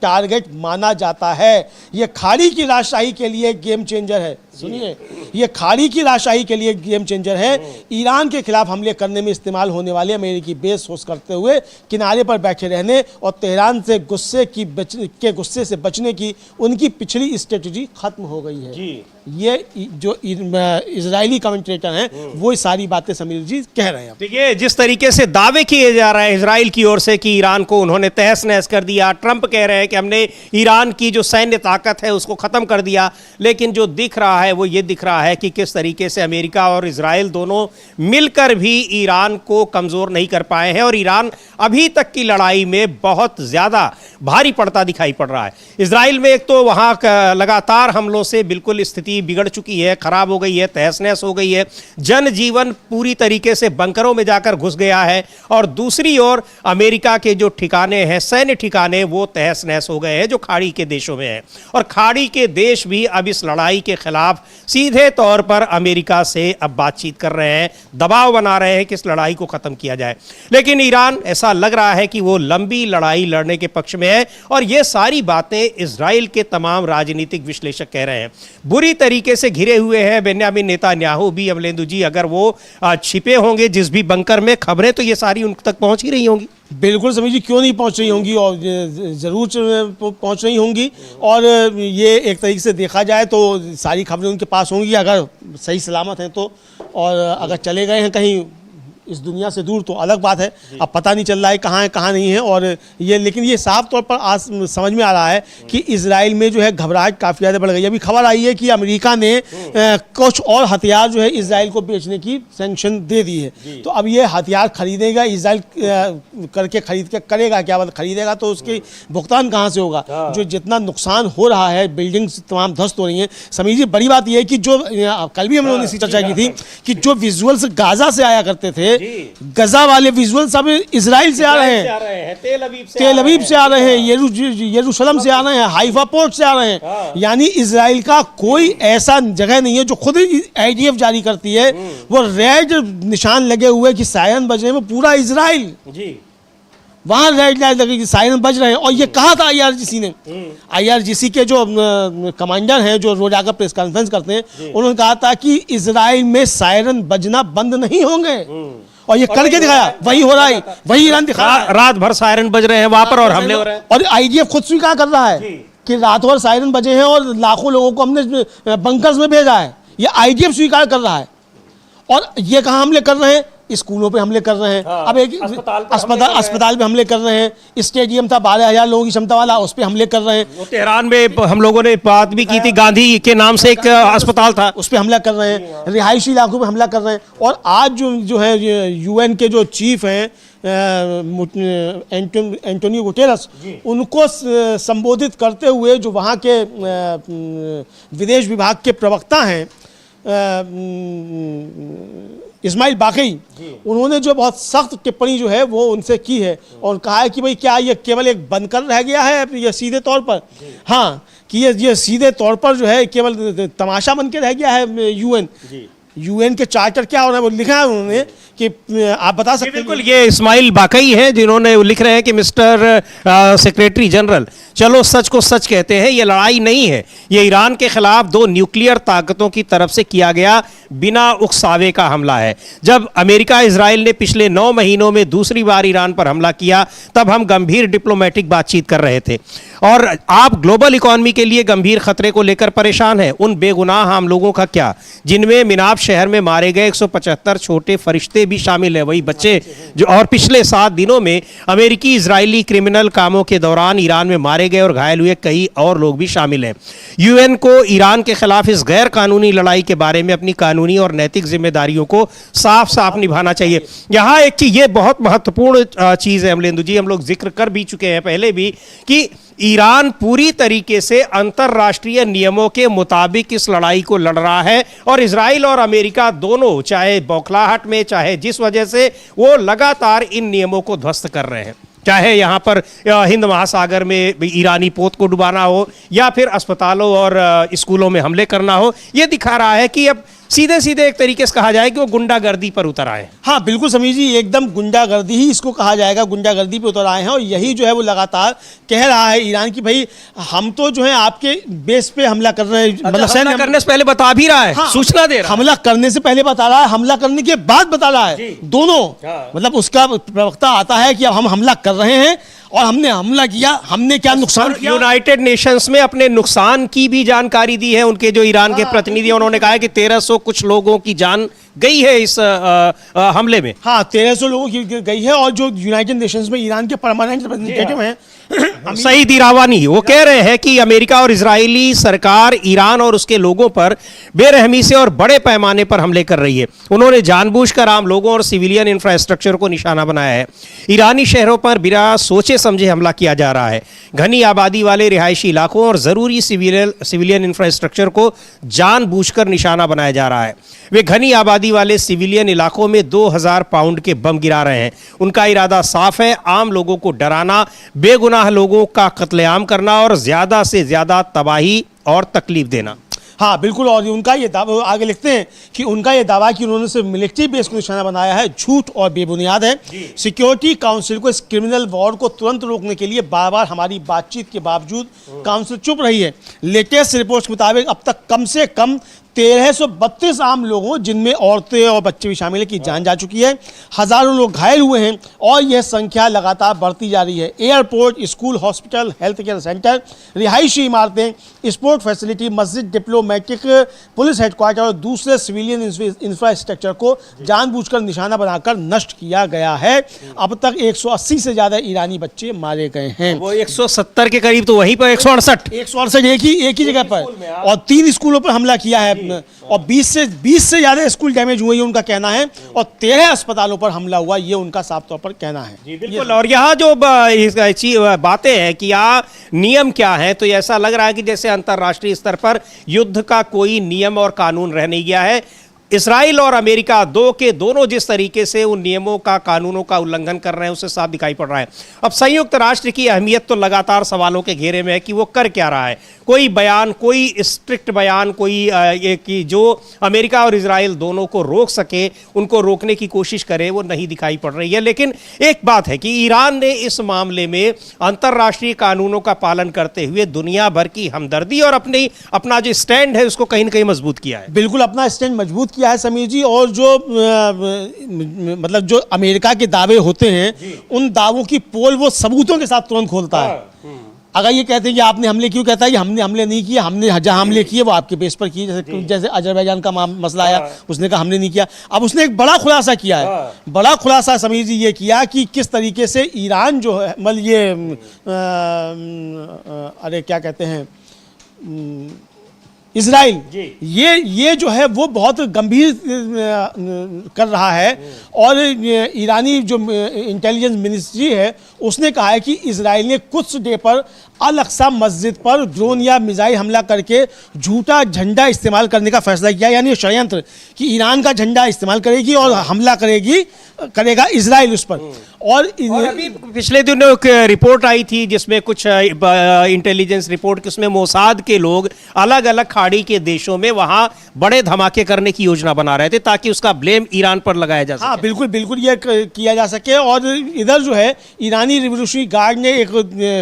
S2: टारगेट माना जाता है। यह खाड़ी की राजशाही के लिए गेम चेंजर है। सुनिए, ये खाड़ी की राजशाही के लिए गेम चेंजर है। ईरान के खिलाफ हमले करने में इस्तेमाल होने वाले अमेरिकी बेस होस्ट करते हुए किनारे पर बैठे रहने और तेहरान से गुस्से से बचने की उनकी पिछली स्ट्रेटजी खत्म हो गई है।
S1: जी।
S2: ये जो इजरायली कमेंटेटर हैं वो ये सारी बातें समीर जी कह रहे हैं।
S1: देखिए, जिस तरीके से दावे किए जा रहे हैं इजराइल की ओर से कि ईरान को उन्होंने तहस नहस कर दिया, ट्रंप कह रहे हैं कि हमने ईरान की जो सैन्य ताकत है उसको खत्म कर दिया, लेकिन जो दिख रहा है वो ये दिख रहा है कि किस तरीके से अमेरिका और इजराइल दोनों मिलकर भी ईरान को कमजोर नहीं कर पाए हैं और ईरान अभी तक की लड़ाई में बहुत ज्यादा भारी पड़ता दिखाई पड़ रहा है। इजराइल में एक तो वहां लगातार हमलों से बिल्कुल स्थिति बिगड़ चुकी है, खराब हो गई है, तहस नहस हो गई है, जनजीवन पूरी तरीके से बंकरों में जाकर घुस गया है और दूसरी ओर अमेरिका के जो ठिकाने हैं, सैन्य ठिकाने, वो तहस नहस हो गए हैं जो खाड़ी के देशों में हैं और खाड़ी के देश भी अब इस लड़ाई के खिलाफ सीधे तौर पर अमेरिका से अब बातचीत कर रहे हैं, दबाव बना रहे हैं कि इस लड़ाई को खत्म किया जाए। लेकिन ईरान ऐसा लग रहा है कि वो लंबी लड़ाई लड़ने के पक्ष में है और ये सारी बातें इजराइल के तमाम राजनीतिक विश्लेषक कह रहे हैं। बुरी तरीके से घिरे हुए हैं बेन्यामिन नेतान्याहू भी अमलेंदु जी, अगर वो छिपे होंगे जिस भी बंकर में, खबरें तो ये सारी उन तक पहुंच ही रही होंगी।
S2: बिल्कुल समीर जी, क्यों नहीं पहुंच रही होंगी और ज़रूर पहुंच रही होंगी और ये एक तरीके से देखा जाए तो सारी खबरें उनके पास होंगी अगर सही सलामत हैं तो, और अगर चले गए हैं कहीं इस दुनिया से दूर तो अलग बात है। अब पता नहीं चल रहा है कहाँ नहीं है और ये, लेकिन ये साफ तौर पर आज समझ में आ रहा है कि इजराइल में जो है घबराहट काफ़ी ज़्यादा बढ़ गई है। अभी खबर आई है कि अमेरिका ने कुछ और हथियार जो है इजराइल को बेचने की सैंक्शन दे दी है। तो अब ये हथियार खरीदेगा इजराइल, करके खरीद के करेगा क्या, मतलब खरीदेगा तो उसके भुगतान कहाँ से होगा? जो जितना नुकसान हो रहा है, बिल्डिंग्स तमाम ध्वस्त हो रही हैं। समीर जी, बड़ी बात यह है कि जो कल भी हम लोगों ने इसी चर्चा की थी कि जो विजुअल्स गाजा से आया करते थे, गजा वाले विजुअल्स अब इजराइल से आ रहे हैं, तेल अवीव से आ रहे हैं, यरूशलेम से आ रहे हैं, हाइफा पोर्ट से आ रहे हैं। यानी इजराइल का कोई ऐसा जगह नहीं है जो खुद आईडीएफ जारी करती है, वो रेड निशान लगे हुए कि सायरन बज रहे हैं, वो पूरा इजराइल जी वहां रेड लाइट लगी, सायरन बज रहे हैं। और ये कहा था आईआरजीसी ने, आईआरजीसी के जो कमांडर हैं जो रोज आकर प्रेस कॉन्फ्रेंस करते हैं, उन्होंने कहा था कि इजराइल में सायरन बजना बंद नहीं होंगे और ये करके दिखाया, वही हो रहा है, वही ईरान दिखा रहा है।
S1: रात भर सायरन बज रहे हैं वहां पर और हमले हो रहे हैं
S2: और आईडीएफ खुद स्वीकार कर रहा है कि रात भर सायरन बजे हैं और लाखों लोगों को हमने बंकर्स में भेजा है। ये आईडीएफ स्वीकार कर रहा है और ये कहाँ हमले कर रहे हैं? स्कूलों पे हमले कर रहे हैं। अब एक अस्पताल पे हमले कर रहे हैं, स्टेडियम था 12,000 लोगों की क्षमता वाला, उस पे हमले कर रहे हैं।
S1: तेहरान में हम लोगों ने बात भी की थी, गांधी के नाम से एक अस्पताल था,
S2: उस पे हमला कर रहे हैं, रिहायशी इलाकों पे हमला कर रहे हैं। और आज जो है यूएन के जो चीफ हैं एंटोनियो गुटेरस, उनको संबोधित करते हुए जो वहाँ के विदेश विभाग के प्रवक्ता हैं इस्माइल बाक़ई, उन्होंने जो बहुत सख्त टिप्पणी जो है वो उनसे की है और कहा है कि भाई क्या ये केवल एक बनकर रह गया है, ये सीधे तौर पर, हाँ, कि ये सीधे तौर पर जो है केवल तमाशा बन के रह गया है। यूएन के चार्टर क्या हो रहा है वो लिखा है उन्होंने कि आप बता सकते हैं।
S1: बिल्कुल, ये इस्माइल बाक़ई हैं जिन्होंने लिख रहे हैं कि मिस्टर सेक्रेटरी जनरल, चलो सच को सच कहते हैं, ये लड़ाई नहीं है, ये ईरान के खिलाफ दो न्यूक्लियर ताकतों की तरफ से किया गया बिना उकसावे का हमला है। जब अमेरिका इजराइल ने पिछले 9 महीनों में दूसरी बार ईरान पर हमला किया तब हम गंभीर डिप्लोमेटिक बातचीत कर रहे थे और आप ग्लोबल इकॉनमी के लिए गंभीर खतरे को लेकर परेशान हैं। उन बेगुनाह आम लोगों का क्या, जिनमें मिनाब शहर में मारे गए 175 छोटे फरिश्ते भी शामिल है, वही बच्चे जो, और पिछले 7 दिनों में अमेरिकी इजरायली क्रिमिनल कामों के दौरान ईरान में मारे गए और घायल हुए कई और लोग भी शामिल हैं। यूएन को ईरान के खिलाफ इस गैर कानूनी लड़ाई के बारे में अपनी कानूनी और नैतिक जिम्मेदारियों को साफ साफ निभाना चाहिए। यहाँ एक चीज, ये बहुत महत्वपूर्ण चीज है अमलेंदु जी, हम लोग जिक्र कर भी चुके हैं पहले भी, कि ईरान पूरी तरीके से अंतर्राष्ट्रीय नियमों के मुताबिक इस लड़ाई को लड़ रहा है और इजराइल और अमेरिका दोनों, चाहे बौखलाहट में, चाहे जिस वजह से, वो लगातार इन नियमों को ध्वस्त कर रहे हैं। चाहे यहाँ पर हिंद महासागर में ईरानी पोत को डुबाना हो या फिर अस्पतालों और स्कूलों में हमले करना हो, ये दिखा रहा है कि अब सीधे सीधे एक तरीके से कहा जाए कि वो गुंडागर्दी पर उतर आए।
S2: हाँ बिल्कुल समीर जी, एकदम गुंडागर्दी ही इसको कहा जाएगा, गुंडागर्दी पे उतर आए हैं। और यही जो है वो लगातार कह रहा है ईरान की भाई हम तो जो है आपके बेस पे हमला कर रहे हैं, मतलब
S1: हमला करने से पहले बता भी रहा है,
S2: हाँ,
S1: सूचना दे रहा है।
S2: हमला करने से पहले बता रहा है, हमला करने के बाद बता रहा है, दोनों। मतलब उसका प्रवक्ता आता है कि अब हम हमला कर रहे हैं और हमने हमला किया, हमने क्या नुकसान किया।
S1: यूनाइटेड नेशंस में अपने नुकसान की भी जानकारी दी है उनके जो ईरान के प्रतिनिधि, उन्होंने कहा है कि 1300 कुछ लोगों की जान गई है इस हमले में।
S2: हाँ 1300 लोगों की गई है। और जो यूनाइटेड नेशंस में ईरान के परमानेंट रिप्रेजेंटेटिव हैं
S1: सईद इरावानी, वो कह रहे हैं कि अमेरिका और इजरायली सरकार ईरान और उसके लोगों पर बेरहमी से और बड़े पैमाने पर हमले कर रही है। उन्होंने जानबूझकर आम लोगों और सिविलियन इंफ्रास्ट्रक्चर को निशाना बनाया है। ईरानी शहरों पर बिना सोचे समझे हमला किया जा रहा है। घनी आबादी वाले रिहायशी इलाकों और जरूरी सिविलियन इंफ्रास्ट्रक्चर को जानबूझकर निशाना बनाया जा रहा है। वे घनी आबादी वाले सिविलियन इलाकों में 2000 पाउंड के बम गिरा रहे हैं। उनका इरादा साफ है, आम लोगों को डराना, बेगुनाह लोगों का कत्लेआम करना और ज्यादा से ज्यादा तबाही और तकलीफ देना।
S2: हाँ बिल्कुल। और उनका ये दावा, आगे लिखते हैं कि उनका ये दावा कि उन्होंने सिर्फ मिलिट्री बेस को निशाना बनाया है, झूठ और बेबुनियाद है। सिक्योरिटी काउंसिल को इस क्रिमिनल वॉर को तुरंत रोकने के लिए बार बार हमारी बातचीत के बावजूद काउंसिल चुप रही है। लेटेस्ट रिपोर्ट्स के मुताबिक अब तक कम से कम 1332 आम लोगों, जिनमें औरतें और बच्चे भी शामिल हैं, की जान जा चुकी है। हजारों लोग घायल हुए हैं और यह संख्या लगातार बढ़ती जा रही है। Airport, school, hospital, health care centre, रिहायशी इमारतें, स्पोर्ट फैसिलिटी, मस्जिद, डिप्लोमेटिक, पुलिस हेडक्वार्टर और दूसरे सिविलियन इंफ्रास्ट्रक्चर को जानबूझकर निशाना बनाकर नष्ट किया गया है। अब तक 180 से ज्यादा ईरानी बच्चे मारे गए हैं।
S1: वो 170 के करीब, तो वहीं पर 168
S2: एक ही जगह पर, और 3 स्कूलों पर हमला किया है। और 20 से ज्यादा स्कूल डैमेज हुए, ये उनका कहना है। और 13 अस्पतालों पर हमला हुआ, ये उनका साफ तौर पर कहना है।
S1: जी बिल्कुल। और यहाँ जो बातें हैं कि यहाँ नियम क्या है, तो ऐसा लग रहा है कि जैसे अंतर्राष्ट्रीय स्तर पर युद्ध का कोई नियम और कानून रह नहीं गया है। इजराइल और अमेरिका दोनों जिस तरीके से उन नियमों का, कानूनों का उल्लंघन कर रहे हैं, उससे साफ दिखाई पड़ रहा है। अब संयुक्त राष्ट्र की अहमियत तो लगातार सवालों के घेरे में है कि वो कर क्या रहा है। कोई बयान, कोई स्ट्रिक्ट बयान, कोई कि जो अमेरिका और इजराइल दोनों को रोक सके, उनको रोकने की कोशिश करे, वो नहीं दिखाई पड़ रही है। लेकिन एक बात है कि ईरान ने इस मामले में अंतर्राष्ट्रीय कानूनों का पालन करते हुए दुनिया भर की हमदर्दी और अपना जो स्टैंड है उसको कहीं न कहीं मजबूत किया है।
S2: बिल्कुल अपना स्टैंड मजबूत किया है समीर जी। और जो मतलब जो अमेरिका के दावे होते हैं, उन दावों की पोल वो सबूतों के साथ तुरंत खोलता है। अगर ये कहते हैं कि आपने हमले क्यों, कहता है कि हमने हमले नहीं किए, हमने जहां हमले किए वो आपके बेस पर किए। जैसे अजरबैजान का मसला आया, उसने कहा हमने नहीं किया। अब उसने एक बड़ा खुलासा किया है। बड़ा खुलासा समीर जी ये किया कि किस तरीके से ईरान जो है, मतलब ये अरे क्या कहते हैं, इजराइल, ये जो है वो बहुत गंभीर कर रहा है। और ईरानी जो इंटेलिजेंस मिनिस्ट्री है उसने कहा है कि इजराइल ने कुछ डे पर अल अक्सा मस्जिद पर ड्रोन या मिसाइल हमला करके झूठा झंडा इस्तेमाल करने का फैसला किया। यानी षड्यंत्र कि ईरान का झंडा इस्तेमाल करेगी और हमला करेगा इजराइल उस पर। और
S1: अभी पिछले दिनों एक रिपोर्ट आई थी जिसमें कुछ इंटेलिजेंस रिपोर्ट कि उसमें मोसाद के लोग अलग अलग खाड़ी के देशों में वहां बड़े धमाके करने की योजना बना रहे थे ताकि उसका ब्लेम ईरान पर लगाया जा सके।
S2: हाँ बिल्कुल बिल्कुल, ये किया जा सके। और इधर जो है ईरानी रिवोल्यूशनरी गार्ड ने एक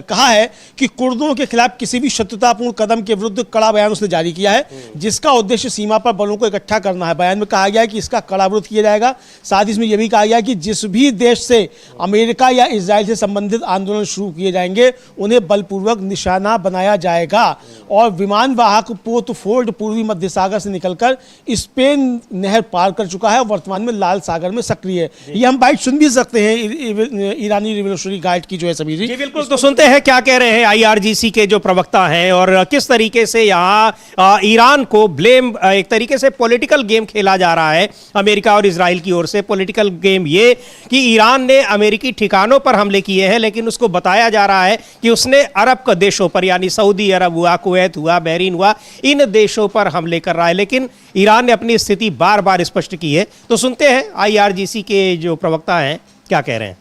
S2: कहा है कि कुर्दों के खिलाफ किसी भी शत्रुतापूर्ण कदम के विरुद्ध कड़ा बयान उसने जारी किया है, जिसका उद्देश्य सीमा पर बलों को इकट्ठा करना है। बयान में कहा गया है कि इसका कड़ा विरोध किया जाएगा। साथ ही इसमें यह भी कहा गया है कि जिस भी देश से अमेरिका या इजराइल से संबंधित आंदोलन शुरू किए जाएंगे उन्हें बलपूर्वक निशाना बनाया जाएगा। और विमान वाहक पोर्ट फोर्ड पूर्वी मध्य सागर से निकलकर स्पेन नहर पार कर चुका है, वर्तमान में लाल सागर में सक्रिय है। ये हम बाइट सुन भी सकते हैं ईरानी रिवोल्यूशनरी गार्ड की जो है समीर जी।
S1: बिल्कुल, तो सुनते हैं क्या कह रहे हैं आईआरजीसी के जो प्रवक्ता हैं और किस तरीके से यहाँ ईरान को ब्लेम, एक तरीके से पॉलिटिकल गेम खेला जा रहा है अमेरिका और इजराइल की ओर से। पॉलिटिकल गेम ये कि ईरान ने अमेरिकी ठिकानों पर हमले किए हैं, लेकिन उसको बताया जा रहा है कि उसने अरब के देशों पर, यानी सऊदी अरब हुआ, कुवैत हुआ, बहरीन हुआ, इन देशों पर हमले कर रहा है। लेकिन ईरान ने अपनी स्थिति बार बार स्पष्ट की है। तो सुनते हैं आईआरजीसी के जो प्रवक्ता हैं क्या कह रहे हैं।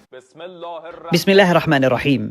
S3: बिस्मिल्लाहिर्रहमानिर्रहीम।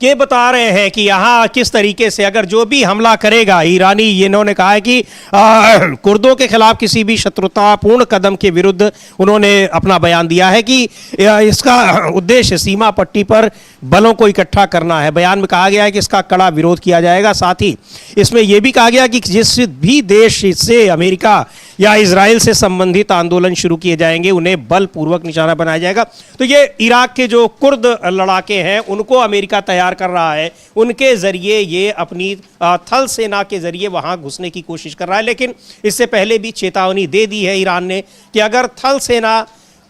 S1: ये बता रहे हैं कि यहाँ किस तरीके से अगर जो भी हमला करेगा ईरानी, इन्होंने कहा है कि कुर्दों के खिलाफ किसी भी शत्रुतापूर्ण कदम के विरुद्ध उन्होंने अपना बयान दिया है कि इसका उद्देश्य सीमा पट्टी पर बलों को इकट्ठा करना है। बयान में कहा गया है कि इसका कड़ा विरोध किया जाएगा। साथ ही इसमें यह भी कहा गया कि जिस भी देश से अमेरिका या इजराइल से संबंधित आंदोलन शुरू किए जाएंगे उन्हें बलपूर्वक निशाना बनाया जाएगा। तो ये इराक के जो कुर्द लड़ाके हैं उनको अमेरिका तैयार कर रहा है, उनके जरिए ये अपनी थल सेना के जरिए वहां घुसने की कोशिश कर रहा है। लेकिन इससे पहले भी चेतावनी दे दी है ईरान ने कि अगर थल सेना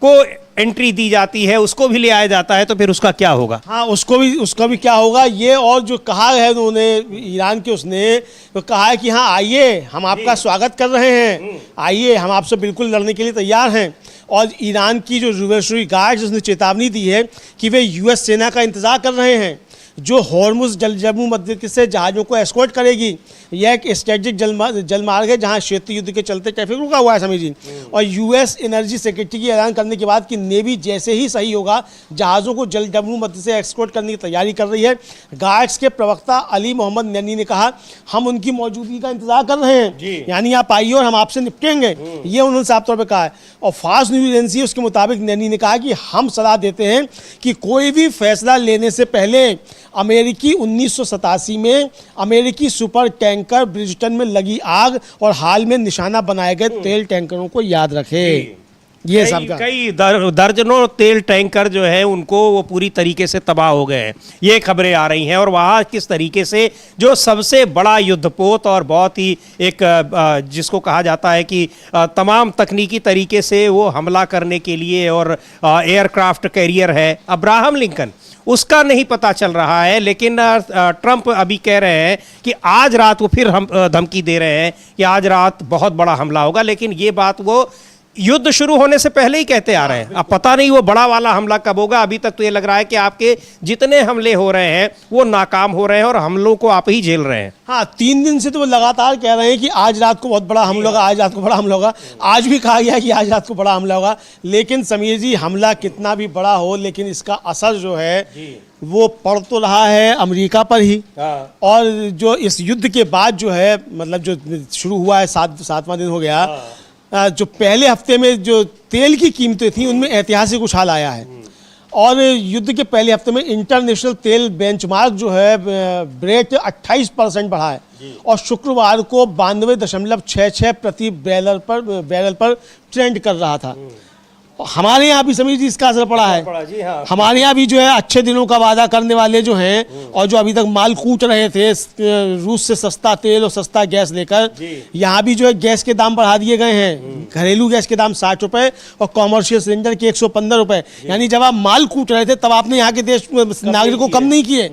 S1: को एंट्री दी जाती है, उसको भी ले आया जाता है, तो फिर उसका क्या होगा।
S2: हाँ, उसका भी क्या होगा ये। और जो कहा है उन्होंने, ईरान के उसने तो कहा है कि हाँ आइए, हम आपका स्वागत कर रहे हैं, आइए, हम आपसे बिल्कुल लड़ने के लिए तैयार हैं। और ईरान की जो रिवोल्यूशनरी गार्ड उसने चेतावनी दी है कि वे यूएस सेना का इंतजार कर रहे हैं जो हॉर्मुज जलजमू मध्य से जहाज़ों को एस्कॉर्ट करेगी। यह एक स्ट्रेटेजिक जलमार्ग है जहां क्षेत्रीय युद्ध के चलते ट्रैफिक रुका हुआ है समझिए। और यूएस एनर्जी सेक्रेटरी की ऐलान करने के बाद कि नेवी जैसे ही सही होगा जहाज़ों को जलजमू मध्य से एस्कॉर्ट करने की तैयारी कर रही है। गार्ड्स के प्रवक्ता अली मोहम्मद नैनी ने कहा, हम उनकी मौजूदगी का इंतजार कर रहे हैं, यानी आप आइए और हम आपसे निपटेंगे, ये उन्होंने साफ तौर पर कहा है। और फास्ट न्यूज एजेंसी उसके मुताबिक नैनी ने कहा कि हम सलाह देते हैं कि कोई भी फैसला लेने से पहले अमेरिकी 1987 में अमेरिकी सुपर टैंकर ब्रिजटन में लगी आग और हाल में निशाना बनाए गए तेल टैंकरों को याद रखें। ये सब
S1: कई दर्जनों तेल टैंकर जो है उनको वो पूरी तरीके से तबाह हो गए हैं, ये खबरें आ रही हैं। और वहाँ किस तरीके से जो सबसे बड़ा युद्धपोत और बहुत ही एक जिसको कहा जाता है कि तमाम तकनीकी तरीके से वो हमला करने के लिए और एयरक्राफ्ट कैरियर है अब्राहम लिंकन, उसका नहीं पता चल रहा है। लेकिन ट्रंप अभी कह रहे हैं कि आज रात वो फिर हम धमकी दे रहे हैं कि आज रात बहुत बड़ा हमला होगा। लेकिन ये बात वो युद्ध शुरू होने से पहले ही कहते आ रहे हैं। अब पता नहीं वो बड़ा वाला हमला कब होगा। अभी तक तो ये लग रहा है कि आपके जितने हमले हो रहे हैं वो नाकाम हो रहे हैं और हमलों को आप ही झेल रहे हैं।
S2: हाँ, 3 दिन से तो वो लगातार कह रहे हैं कि आज रात को बहुत बड़ा हमला होगा, आज रात को बड़ा हमला होगा। आज भी कहा गया कि आज रात को बड़ा हमला होगा। लेकिन समीर जी, हमला कितना भी बड़ा हो लेकिन इसका असर जो है वो पड़ तो रहा है अमेरिका पर ही। और जो इस युद्ध के बाद जो है, मतलब जो शुरू हुआ है, 7वां दिन हो गया, जो पहले हफ्ते में जो तेल की कीमतें थी उनमें ऐतिहासिक उछाल आया है। और युद्ध के पहले हफ्ते में इंटरनेशनल तेल बेंचमार्क जो है ब्रेट 28% बढ़ा है और शुक्रवार को 92.66 प्रति बैरल पर ट्रेंड कर रहा था। हमारे यहाँ भी समीर जी इसका असर पड़ा है।
S1: जी हाँ।
S2: हमारे यहाँ भी जो है अच्छे दिनों का वादा करने वाले जो हैं और जो अभी तक माल कूट रहे थे रूस से सस्ता तेल और सस्ता गैस लेकर, यहाँ भी जो है गैस के दाम बढ़ा दिए गए हैं। घरेलू गैस के दाम 60 रुपए और कॉमर्शियल सिलेंडर के 115 रुपए। यानी जब आप माल कूट रहे थे तब आपने यहाँ के देश नागरिकों को कम नहीं किए,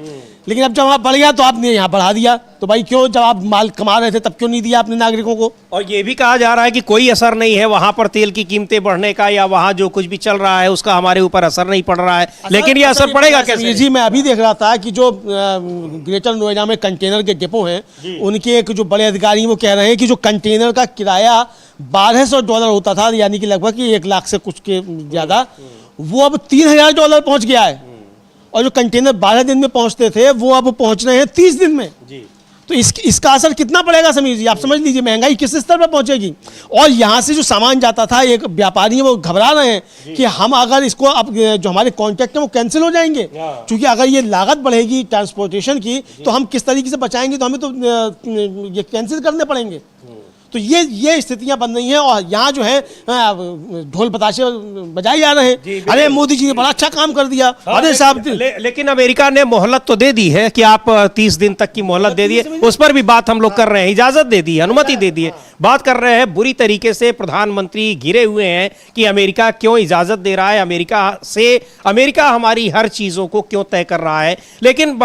S2: लेकिन अब जब वहाँ बढ़ गया तो आपने यहाँ बढ़ा दिया। तो भाई क्यों, जब आप माल कमा रहे थे तब क्यों नहीं दिया अपने नागरिकों को।
S1: और ये भी कहा जा रहा है कि कोई असर नहीं है वहां पर तेल की कीमतें बढ़ने का या वहां जो कुछ भी चल रहा है उसका हमारे ऊपर असर नहीं पड़ रहा है। लेकिन ये असर पड़ेगा कैसे
S2: जी। मैं अभी देख रहा था कि जो ग्रेटर नोएडा में कंटेनर के डिपो हैं उनके एक जो बड़े अधिकारी वो कह रहे हैं कि जो कंटेनर का किराया $1200 होता था, यानी कि लगभग 1 लाख से कुछ के ज्यादा, वो अब $3000 पहुंच गया है। और जो कंटेनर 12 दिन में पहुंचते थे वो अब पहुंच रहे हैं 30 दिन में जी। तो इसका असर कितना पड़ेगा समीर जी, आप समझ लीजिए महंगाई किस स्तर पर पहुंचेगी। और यहाँ से जो सामान जाता था, एक व्यापारी है वो घबरा रहे हैं कि हम अगर इसको अब जो हमारे कॉन्ट्रैक्ट है वो कैंसिल हो जाएंगे, क्योंकि अगर ये लागत बढ़ेगी ट्रांसपोर्टेशन की तो हम किस तरीके से बचाएंगे, तो हमें तो ये कैंसिल करने पड़ेंगे। तो ये स्थितियां बन रही हैं और यहाँ जो है ढोल बताशे बजाए जा रहे हैं। अरे मोदी जी ने बड़ा अच्छा काम कर दिया। अरे साहब,
S1: लेकिन अमेरिका ने मोहलत तो दे दी है कि आप 30 दिन तक की मोहलत दे दी है, उस पर भी बात हम लोग कर रहे हैं, इजाजत दे दी है, अनुमति दे दी है, बात कर रहे हैं। बुरी तरीके से प्रधानमंत्री घिरे हुए हैं कि अमेरिका क्यों इजाजत दे रहा है, अमेरिका हमारी हर चीजों को क्यों तय कर रहा है। लेकिन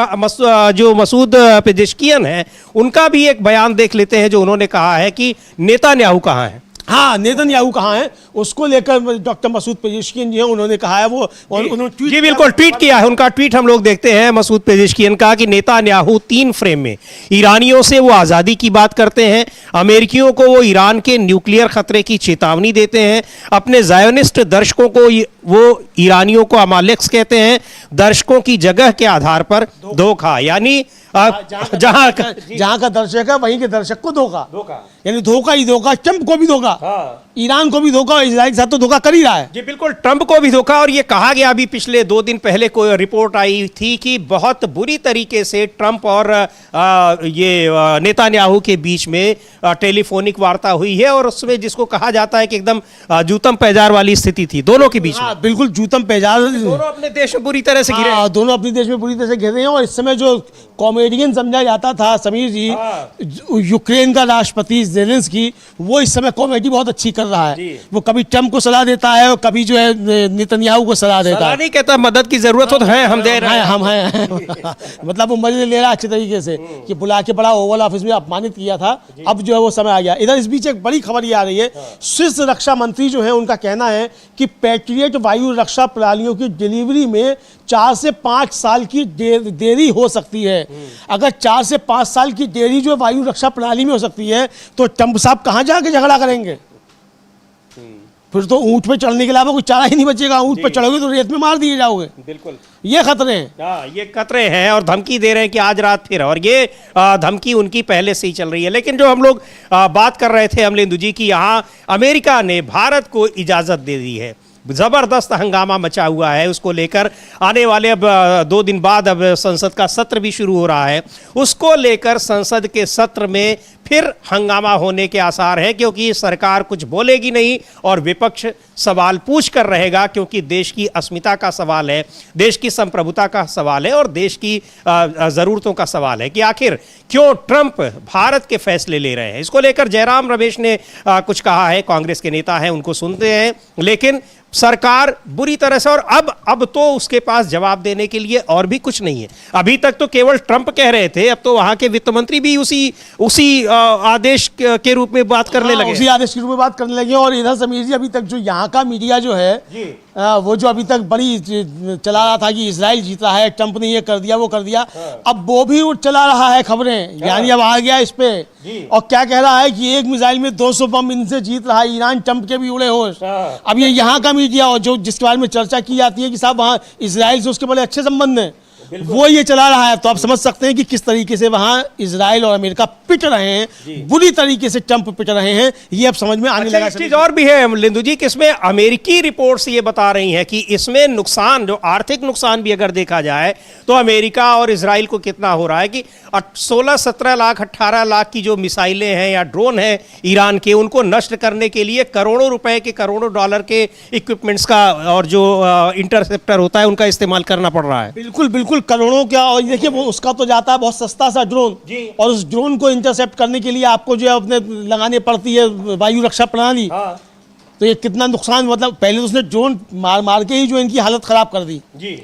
S1: जो मसूद पेजेश्कियन है उनका भी एक बयान देख लेते हैं जो उन्होंने कहा है कि नेतान्याहू कहाँ है।
S2: हाँ, नेतन्याहू कहाँ है उसको लेकर डॉक्टर मसूद पेजेश्कियन जी हैं, उन्होंने कहा है वो, और उन्होंने ट्वीट
S1: जी बिल्कुल ट्वीट किया है। उनका ट्वीट हम लोग देखते हैं। मसूद पेजेश्कियन का कि नेतन्याहू 3 फ्रेम में ईरानियों से वो आज़ादी की बात करते हैं, अमेरिकियों को वो ईरान के न्यूक्लियर खतरे की चेतावनी देते हैं, अपने ज़ायोनिस्ट दर्शकों को वो ईरानियों को अमालेक्स कहते हैं, दर्शकों की जगह के आधार पर धोखा, यानी जहां
S2: का दर्शक है वहीं के दर्शक को धोखा, यानी धोखा ही धोखा, ट्रंप को भी धोखा, ईरान को भी धोखा, और इजराइल के साथ तो धोखा कर ही रहा है।
S1: जी बिल्कुल, ट्रंप को भी धोखा। और ये कहा गया अभी पिछले 2 दिन पहले कोई रिपोर्ट आई थी कि बहुत बुरी तरीके से ट्रंप और नेतन्याहू के बीच में टेलीफोनिक वार्ता हुई है, और उसमें जिसको कहा जाता है कि एकदम जूतम पैजार वाली स्थिति थी दोनों के बीच में।
S2: बिल्कुल जूतम पैजार,
S1: दोनों अपने देश में बुरी तरह से घिरे,
S2: दोनों अपने देश में बुरी तरह से घिरे हैं। और इस समय जो कॉमेडियन समझा जाता था समीर जी, यूक्रेन का राष्ट्रपति ज़ेलेंस्की, वो इस समय कॉमेडी बहुत अच्छी कर रहा है। वो कभी ट्रंप को सलाह देता है और कभी जो है नेतन्याहू को सलाह देता है।
S1: नहीं कहता मदद की जरूरत हो तो है, हम दे रहे हैं, हम
S2: हैं मतलब वो मजे ले रहा है अच्छे तरीके से, कि बुला के बड़ा ओवल ऑफिस में अपमानित किया था, अब जो है वो समय आ गया। इधर इस बीच एक बड़ी खबर ये आ रही है, स्विस रक्षा मंत्री जो है उनका कहना है कि पैट्रियट वायु रक्षा प्रणालियों की डिलीवरी में 4 से 5 साल की देरी हो सकती है। अगर 4 से 5 साल की देरी जो वायु रक्षा प्रणाली में हो सकती है, तो ट्रंप साहब कहां जाके झगड़ा करेंगे? फिर तो ऊंट पे चढ़ने के अलावा कोई चारा ही नहीं बचेगा। ऊंट पे चढ़ोगे तो रेत में मार दिए जाओगे।
S1: बिल्कुल,
S2: ये खतरे हैं।
S1: ये खतरे हैं, और धमकी दे रहे हैं कि आज रात फिर, और ये धमकी उनकी पहले से ही चल रही है। लेकिन जो हम लोग बात कर रहे थे अमलेंदु जी की, यहाँ अमेरिका ने भारत को इजाजत दे दी है। जबरदस्त हंगामा मचा हुआ है, उसको लेकर आने वाले अब 2 दिन बाद अब संसद का सत्र भी शुरू हो रहा है, उसको लेकर संसद के सत्र में फिर हंगामा होने के आसार हैं, क्योंकि सरकार कुछ बोलेगी नहीं और विपक्ष सवाल पूछ कर रहेगा, क्योंकि देश की अस्मिता का सवाल है, देश की संप्रभुता का सवाल है, और देश की ज़रूरतों का सवाल है कि आखिर क्यों ट्रंप भारत के फैसले ले रहे हैं। इसको लेकर जयराम रमेश ने कुछ कहा है, कांग्रेस के नेता हैं, उनको सुनते हैं। लेकिन सरकार बुरी तरह से, और अब तो उसके पास जवाब देने के लिए और भी कुछ नहीं है। अभी तक तो केवल ट्रंप कह रहे थे, अब तो वहां के वित्त मंत्री भी उसी आदेश के रूप में बात करने लगे,
S2: उसी आदेश के रूप में बात करने लगे। और इधर समीर जी, अभी तक जो यहाँ का मीडिया जो है वो जो अभी तक बड़ी चला रहा था कि इजराइल जीत रहा है, ट्रंप ने ये कर दिया वो कर दिया, अब वो भी चला रहा है खबरें, यानी अब आ गया इस पे, और क्या कह रहा है कि एक मिसाइल में 200 बम इनसे जीत रहा है ईरान, ट्रंप के भी उड़े होश। अब ये यहाँ का मीडिया, और जो जिसके बारे में चर्चा की जाती है कि साहब वहाँ इजराइल से उसके बड़े अच्छे संबंध हैं, वो ये चला रहा है। तो आप समझ सकते हैं कि किस तरीके से वहां इजराइल और अमेरिका पिट रहे हैं, बुरी तरीके से ट्रंप पिट रहे हैं, ये अब समझ में आने लगा।
S1: एक चीज और भी है लिंदु जी, कि इसमें अमेरिकी रिपोर्ट्स ये बता रही हैं कि इसमें नुकसान, जो आर्थिक नुकसान भी अगर देखा जाए तो अमेरिका और इजराइल को कितना हो रहा है कि 16-17 लाख 18 लाख की जो मिसाइलें हैं या ड्रोन हैं ईरान के, उनको नष्ट करने के लिए करोड़ों रुपए के, करोड़ों डॉलर के इक्विपमेंट्स का और जो इंटरसेप्टर होता है उनका इस्तेमाल करना पड़ रहा है।
S2: बिल्कुल बिल्कुल, करोड़ों क्या, और देखिए वो उसका तो जाता है बहुत सस्ता सा ड्रोन, और उस ड्रोन को इंटरसेप्ट करने के लिए आपको जो है अपने लगाने पड़ती है वायु रक्षा प्रणाली। तो ये कितना नुकसान, मतलब पहले तो उसने ड्रोन मार के ही जो इनकी हालत खराब कर दी जी,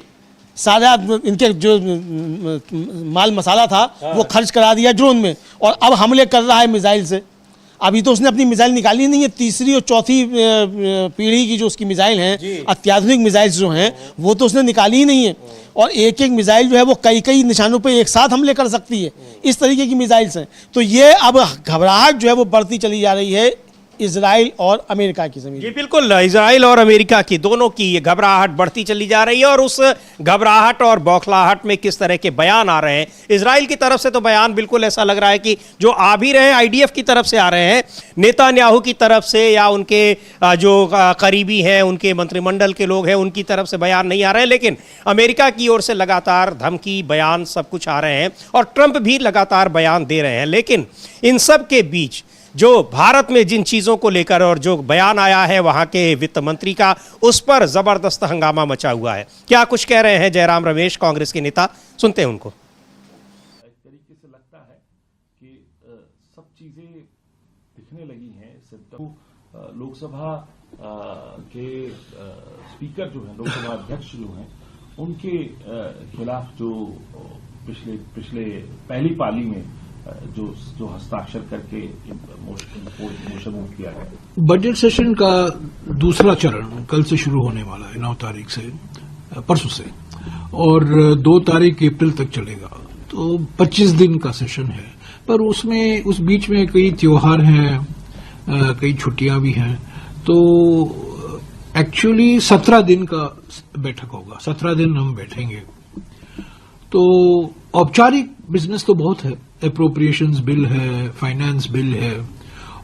S2: सारा इनके जो माल मसाला था वो खर्च करा दिया ड्रोन में, और अब हमले कर रहा है मिसाइल से। अभी तो उसने अपनी मिसाइल निकाली नहीं है, 3री और 4थी पीढ़ी की जो उसकी मिसाइल हैं, अत्याधुनिक मिसाइल जो हैं, वो तो उसने निकाली ही नहीं है। और एक एक मिसाइल जो है वो कई निशानों पे एक साथ हमले कर सकती है, इस तरीके की मिसाइल्स हैं। तो ये अब घबराहट जो है वो बढ़ती चली जा रही है इजराइल और अमेरिका की जमीन।
S1: जी बिल्कुल, इजराइल और अमेरिका की दोनों की ये घबराहट बढ़ती चली जा रही है, और उस घबराहट और बौखलाहट में किस तरह के बयान आ रहे हैं। इजराइल की तरफ से तो बयान बिल्कुल ऐसा लग रहा है कि जो आ भी रहे हैं आईडीएफ की तरफ से आ रहे हैं, नेतन्याहू की तरफ से या उनके जो करीबी हैं, उनके मंत्रिमंडल के लोग हैं, उनकी तरफ से बयान नहीं आ रहे हैं। लेकिन अमेरिका की ओर से लगातार धमकी, बयान सब कुछ आ रहे हैं, और ट्रंप भी लगातार बयान दे रहे हैं। लेकिन इन सब के बीच जो भारत में जिन चीज़ों को लेकर और जो बयान आया है वहाँ के वित्त मंत्री का, उस पर ज़बरदस्त हंगामा मचा हुआ है। क्या कुछ कह रहे हैं जयराम रमेश, कांग्रेस के नेता, सुनते हैं उनको।
S4: एक तरीके से लगता है कि सब चीज़ें दिखने लगी हैं। लोकसभा के स्पीकर जो हैं, लोकसभा अध्यक्ष जो हैं, उनके खिलाफ जो पिछले पहली पाली में जो हस्ताक्षर करके मोशन मूव किया गया।
S5: बजट सेशन का दूसरा चरण कल से शुरू होने वाला है, 9 तारीख से, परसों से, और 2 तारीख अप्रैल तक चलेगा। तो 25 दिन का सेशन है, पर उसमें उस बीच में कई त्योहार हैं, कई छुट्टियां भी हैं। तो एक्चुअली 17 दिन का बैठक होगा, 17 दिन हम बैठेंगे। तो औपचारिक बिजनेस तो बहुत है, एप्रोप्रिएशंस बिल है, फाइनेंस बिल है,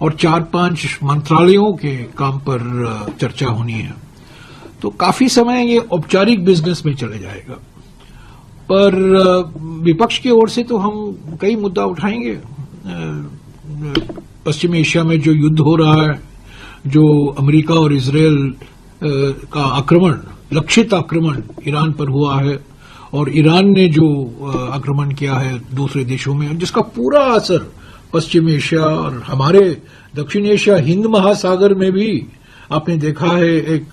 S5: और 4-5 मंत्रालयों के काम पर चर्चा होनी है। तो काफी समय ये औपचारिक बिजनेस में चले जाएगा। पर विपक्ष की ओर से तो हम कई मुद्दा उठाएंगे। पश्चिमी एशिया में जो युद्ध हो रहा है, जो अमेरिका और इजरायल का आक्रमण, लक्षित आक्रमण ईरान पर हुआ है, और ईरान ने जो आक्रमण किया है दूसरे देशों में, जिसका पूरा असर पश्चिम एशिया और हमारे दक्षिण एशिया, हिंद महासागर में भी आपने देखा है। एक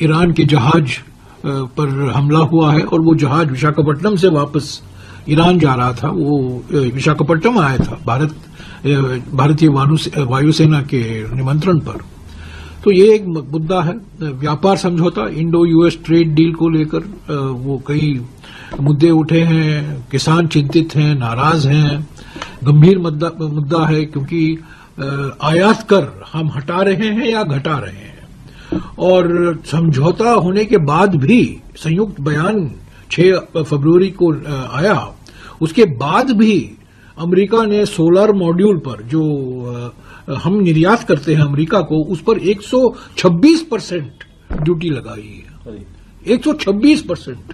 S5: ईरान के जहाज पर हमला हुआ है, और वो जहाज विशाखापट्टनम से वापस ईरान जा रहा था। वो विशाखापट्टनम आया था भारतीय वायुसेना के निमंत्रण पर। तो ये एक मुद्दा है। व्यापार समझौता, इंडो यूएस ट्रेड डील को लेकर वो कई मुद्दे उठे हैं। किसान चिंतित हैं, नाराज हैं, गंभीर मुद्दा है, क्योंकि आयात कर हम हटा रहे हैं या घटा रहे हैं। और समझौता होने के बाद भी संयुक्त बयान 6 फरवरी को आया, उसके बाद भी अमेरिका ने सोलर मॉड्यूल पर जो हम निर्यात करते हैं अमेरिका को, उस पर 126% ड्यूटी लगाई है, 126%।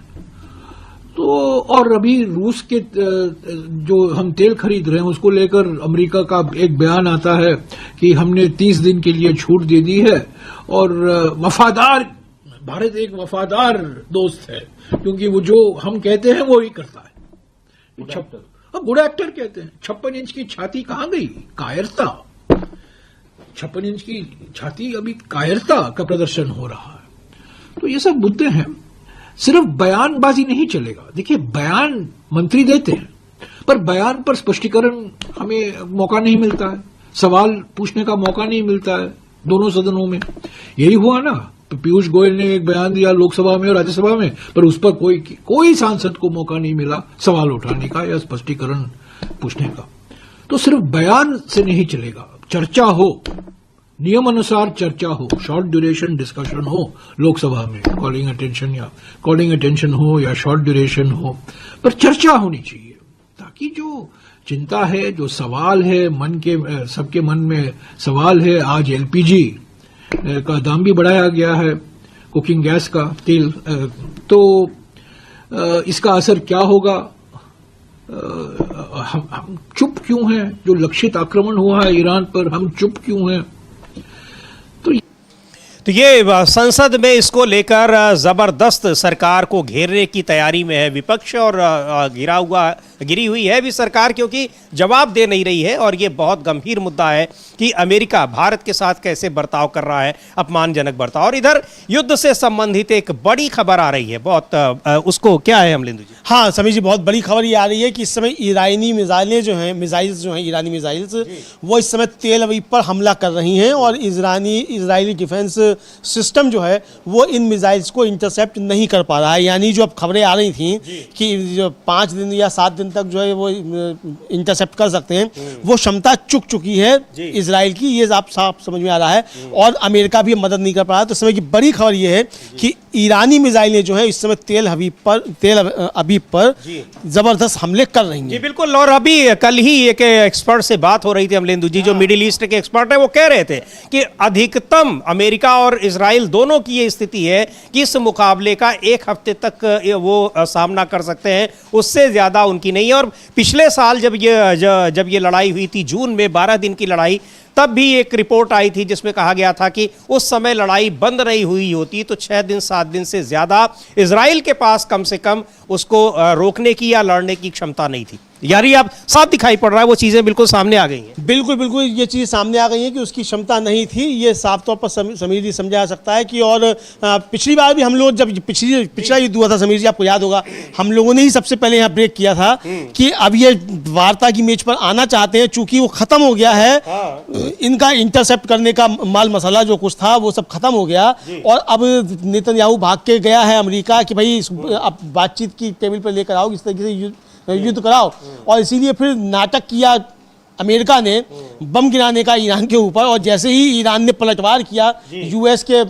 S5: तो और अभी रूस के जो हम तेल खरीद रहे हैं उसको लेकर अमेरिका का एक बयान आता है कि हमने 30 दिन के लिए छूट दे दी है, और भारत एक वफादार दोस्त है, क्योंकि वो जो हम कहते हैं वो ही करता है। गुड एक्टर कहते हैं। 56 इंच की छाती कहां गई? कायरता। 56 इंच की छाती, अभी कायरता का प्रदर्शन हो रहा है। तो ये सब मुद्दे हैं। सिर्फ बयानबाजी नहीं चलेगा। देखिए, बयान मंत्री देते हैं, पर बयान पर स्पष्टीकरण हमें मौका नहीं मिलता है, सवाल पूछने का मौका नहीं मिलता है दोनों सदनों में। यही हुआ ना, तो पीयूष गोयल ने एक बयान दिया लोकसभा में और राज्यसभा में, पर उस पर कोई सांसद को मौका नहीं मिला सवाल उठाने का या स्पष्टीकरण पूछने का। तो सिर्फ बयान से नहीं चलेगा, चर्चा हो, नियम अनुसार चर्चा हो, शॉर्ट ड्यूरेशन डिस्कशन हो लोकसभा में, कॉलिंग अटेंशन हो या शॉर्ट ड्यूरेशन हो, पर चर्चा होनी चाहिए, ताकि जो चिंता है, जो सवाल है, सबके मन में सवाल है। आज एलपीजी का दाम भी बढ़ाया गया है, कुकिंग गैस का तेल, तो इसका असर क्या होगा? हम चुप क्यों हैं? जो लक्षित आक्रमण हुआ है ईरान पर, हम चुप क्यों हैं?
S1: तो ये संसद में इसको लेकर जबरदस्त सरकार को घेरने की तैयारी में है विपक्ष, और घिरी हुई है भी सरकार, क्योंकि जवाब दे नहीं रही है। और ये बहुत गंभीर मुद्दा है कि अमेरिका भारत के साथ कैसे बर्ताव कर रहा है, अपमानजनक बर्ताव। और इधर युद्ध से संबंधित एक बड़ी खबर आ रही है, बहुत उसको क्या है अमलेंदु जी?
S2: हाँ समीर जी, बहुत बड़ी खबर ये आ रही है कि इस समय ईरानी मिसाइल्स जो हैं ईरानी मिसाइल्स, वो इस समय तेल अवीव पर हमला कर रही हैं, और इजरायली डिफेंस सिस्टम जो है वो इन मिसाइल्स को इंटरसेप्ट नहीं कर पा रहा है। यानी जो अब खबरें आ रही थी कि जो 5 दिन या 7 दिन तक जो है वो इंटरसेप्ट कर सकते हैं, वो क्षमता चुकी है इजराइल की, ये साफ समझ में आ रहा है। और अमेरिका भी मदद नहीं कर पा रहा है। तो समय की बड़ी खबर ये है कि ईरानी मिसाइलें जो है इस समय तेल अवीव पर जबरदस्त हमले कर रही हैं।
S1: जी बिल्कुल। और अभी कल ही एक एक्सपर्ट से बात हो रही थी अमलेंदु जी, जो मिडिल ईस्ट के एक्सपर्ट है, वो कह रहे थे कि अधिकतम अमेरिका और इजराइल दोनों की ये स्थिति है कि इस मुकाबले का 1 हफ्ते तक वो सामना कर सकते हैं, उससे ज्यादा उनकी नहीं है। और पिछले साल जब ये लड़ाई हुई थी जून में, 12 दिन की लड़ाई, तब भी एक रिपोर्ट आई थी जिसमें कहा गया था कि उस समय लड़ाई बंद नहीं हुई होती तो 6 दिन 7 दिन से ज्यादा इजराइल के पास कम से कम उसको रोकने की या लड़ने की क्षमता नहीं थी। यानी अब साफ दिखाई पड़ रहा है वो चीजें बिल्कुल सामने आ गई हैं।
S2: बिल्कुल बिल्कुल ये चीज़ सामने आ गई है कि उसकी क्षमता नहीं थी, ये साफ तौर पर समीर जी समझा जा सकता है कि और पिछली बार भी हम लोग जब पिछला युद्ध हुआ था समीर जी, आपको याद होगा, हम लोगों ने ही सबसे पहले यहाँ ब्रेक किया था कि अब ये वार्ता की मेज पर आना चाहते हैं, चूंकि वो खत्म हो गया है, इनका इंटरसेप्ट करने का माल मसाला जो कुछ था वो सब खत्म हो गया और अब नेतन्याहू भाग के गया है अमेरिका कि भाई अब बातचीत की टेबल पर लेकर आओ, इस तरीके से युद्ध कराओ। और इसीलिए फिर नाटक किया अमेरिका ने बम गिराने का ईरान के ऊपर, और जैसे ही ईरान ने पलटवार किया, यूएस के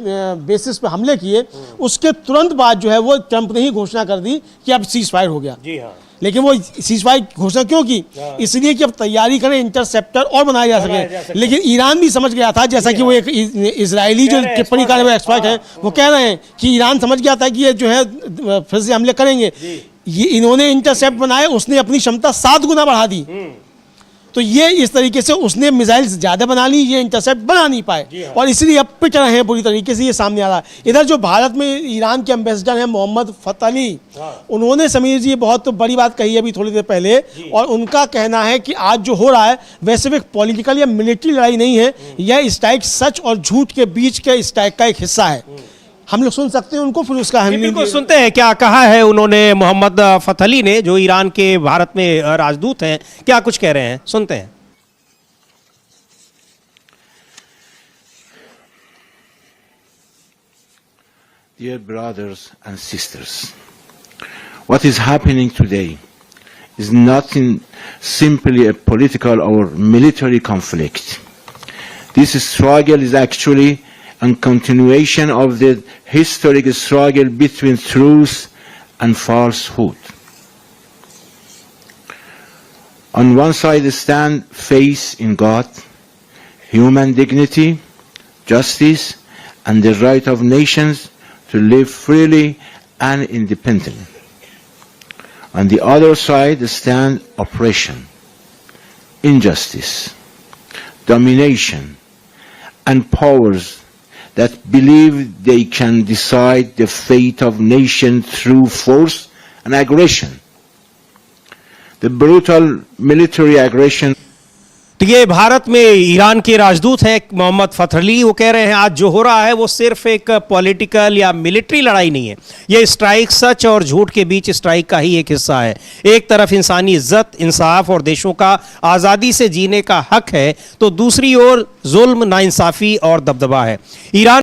S2: बेसिस पे हमले किए, उसके तुरंत बाद जो है वो ट्रंप ने ही घोषणा कर दी कि अब सीज फायर हो गया।
S1: जी हाँ।
S2: लेकिन वो सीज फायर घोषणा क्यों की? इसलिए कि अब तैयारी करें इंटरसेप्टर और बनाए जा सके। लेकिन ईरान भी समझ गया था, जैसा कि वो एक इजरायली जो टिप्पणीकार है एक्सपर्ट है वो कह रहे हैं कि ईरान समझ गया था कि ये जो है फिर से हमले करेंगे। ये इन्होंने इंटरसेप्ट बनाए, उसने अपनी क्षमता 7 गुना बढ़ा दी, तो ये इस तरीके से उसने मिसाइल ज्यादा बना ली, ये इंटरसेप्ट बना नहीं पाए और इसलिए अब पिट रहे हैं बुरी तरीके से, ये सामने आ रहा है। इधर जो भारत में ईरान के एम्बेसडर हैं मोहम्मद फतह अली, उन्होंने समीर जी बहुत बड़ी बात कही अभी थोड़ी देर पहले, और उनका कहना है कि आज जो हो रहा है वैसे भी पॉलिटिकल या मिलिट्री लड़ाई नहीं है, यह स्ट्राइक सच और झूठ के बीच के स्ट्राइक का एक हिस्सा है। हम लोग सुन सकते हैं उनको, फिर उसका हम
S1: बिल्कुल सुनते हैं क्या कहा है उन्होंने मोहम्मद फतह अली ने, जो ईरान के भारत में राजदूत हैं, क्या कुछ कह रहे हैं, सुनते हैं।
S6: Dear brothers and sisters, what is happening today is not simply a political or military conflict. This struggle is actually a continuation of the historic struggle between truth and falsehood. On one side stand faith in God, human dignity, justice, and the right of nations to live freely and independently. On the other side stand oppression, injustice, domination, and powers that believe they can decide the fate of nations through force and aggression. The brutal military aggression
S1: तो ये भारत में ईरान के राजदूत हैं मोहम्मद फतह अली, वो कह रहे हैं आज जो हो रहा है वो सिर्फ एक पॉलिटिकल या मिलिट्री लड़ाई नहीं है, ये स्ट्राइक सच और झूठ के बीच स्ट्राइक का ही एक हिस्सा है। एक तरफ इंसानी इज्जत, इंसाफ और देशों का आज़ादी से जीने का हक है, तो दूसरी ओर जुल्म, नाइंसाफ़ी और दबदबा है। ईरान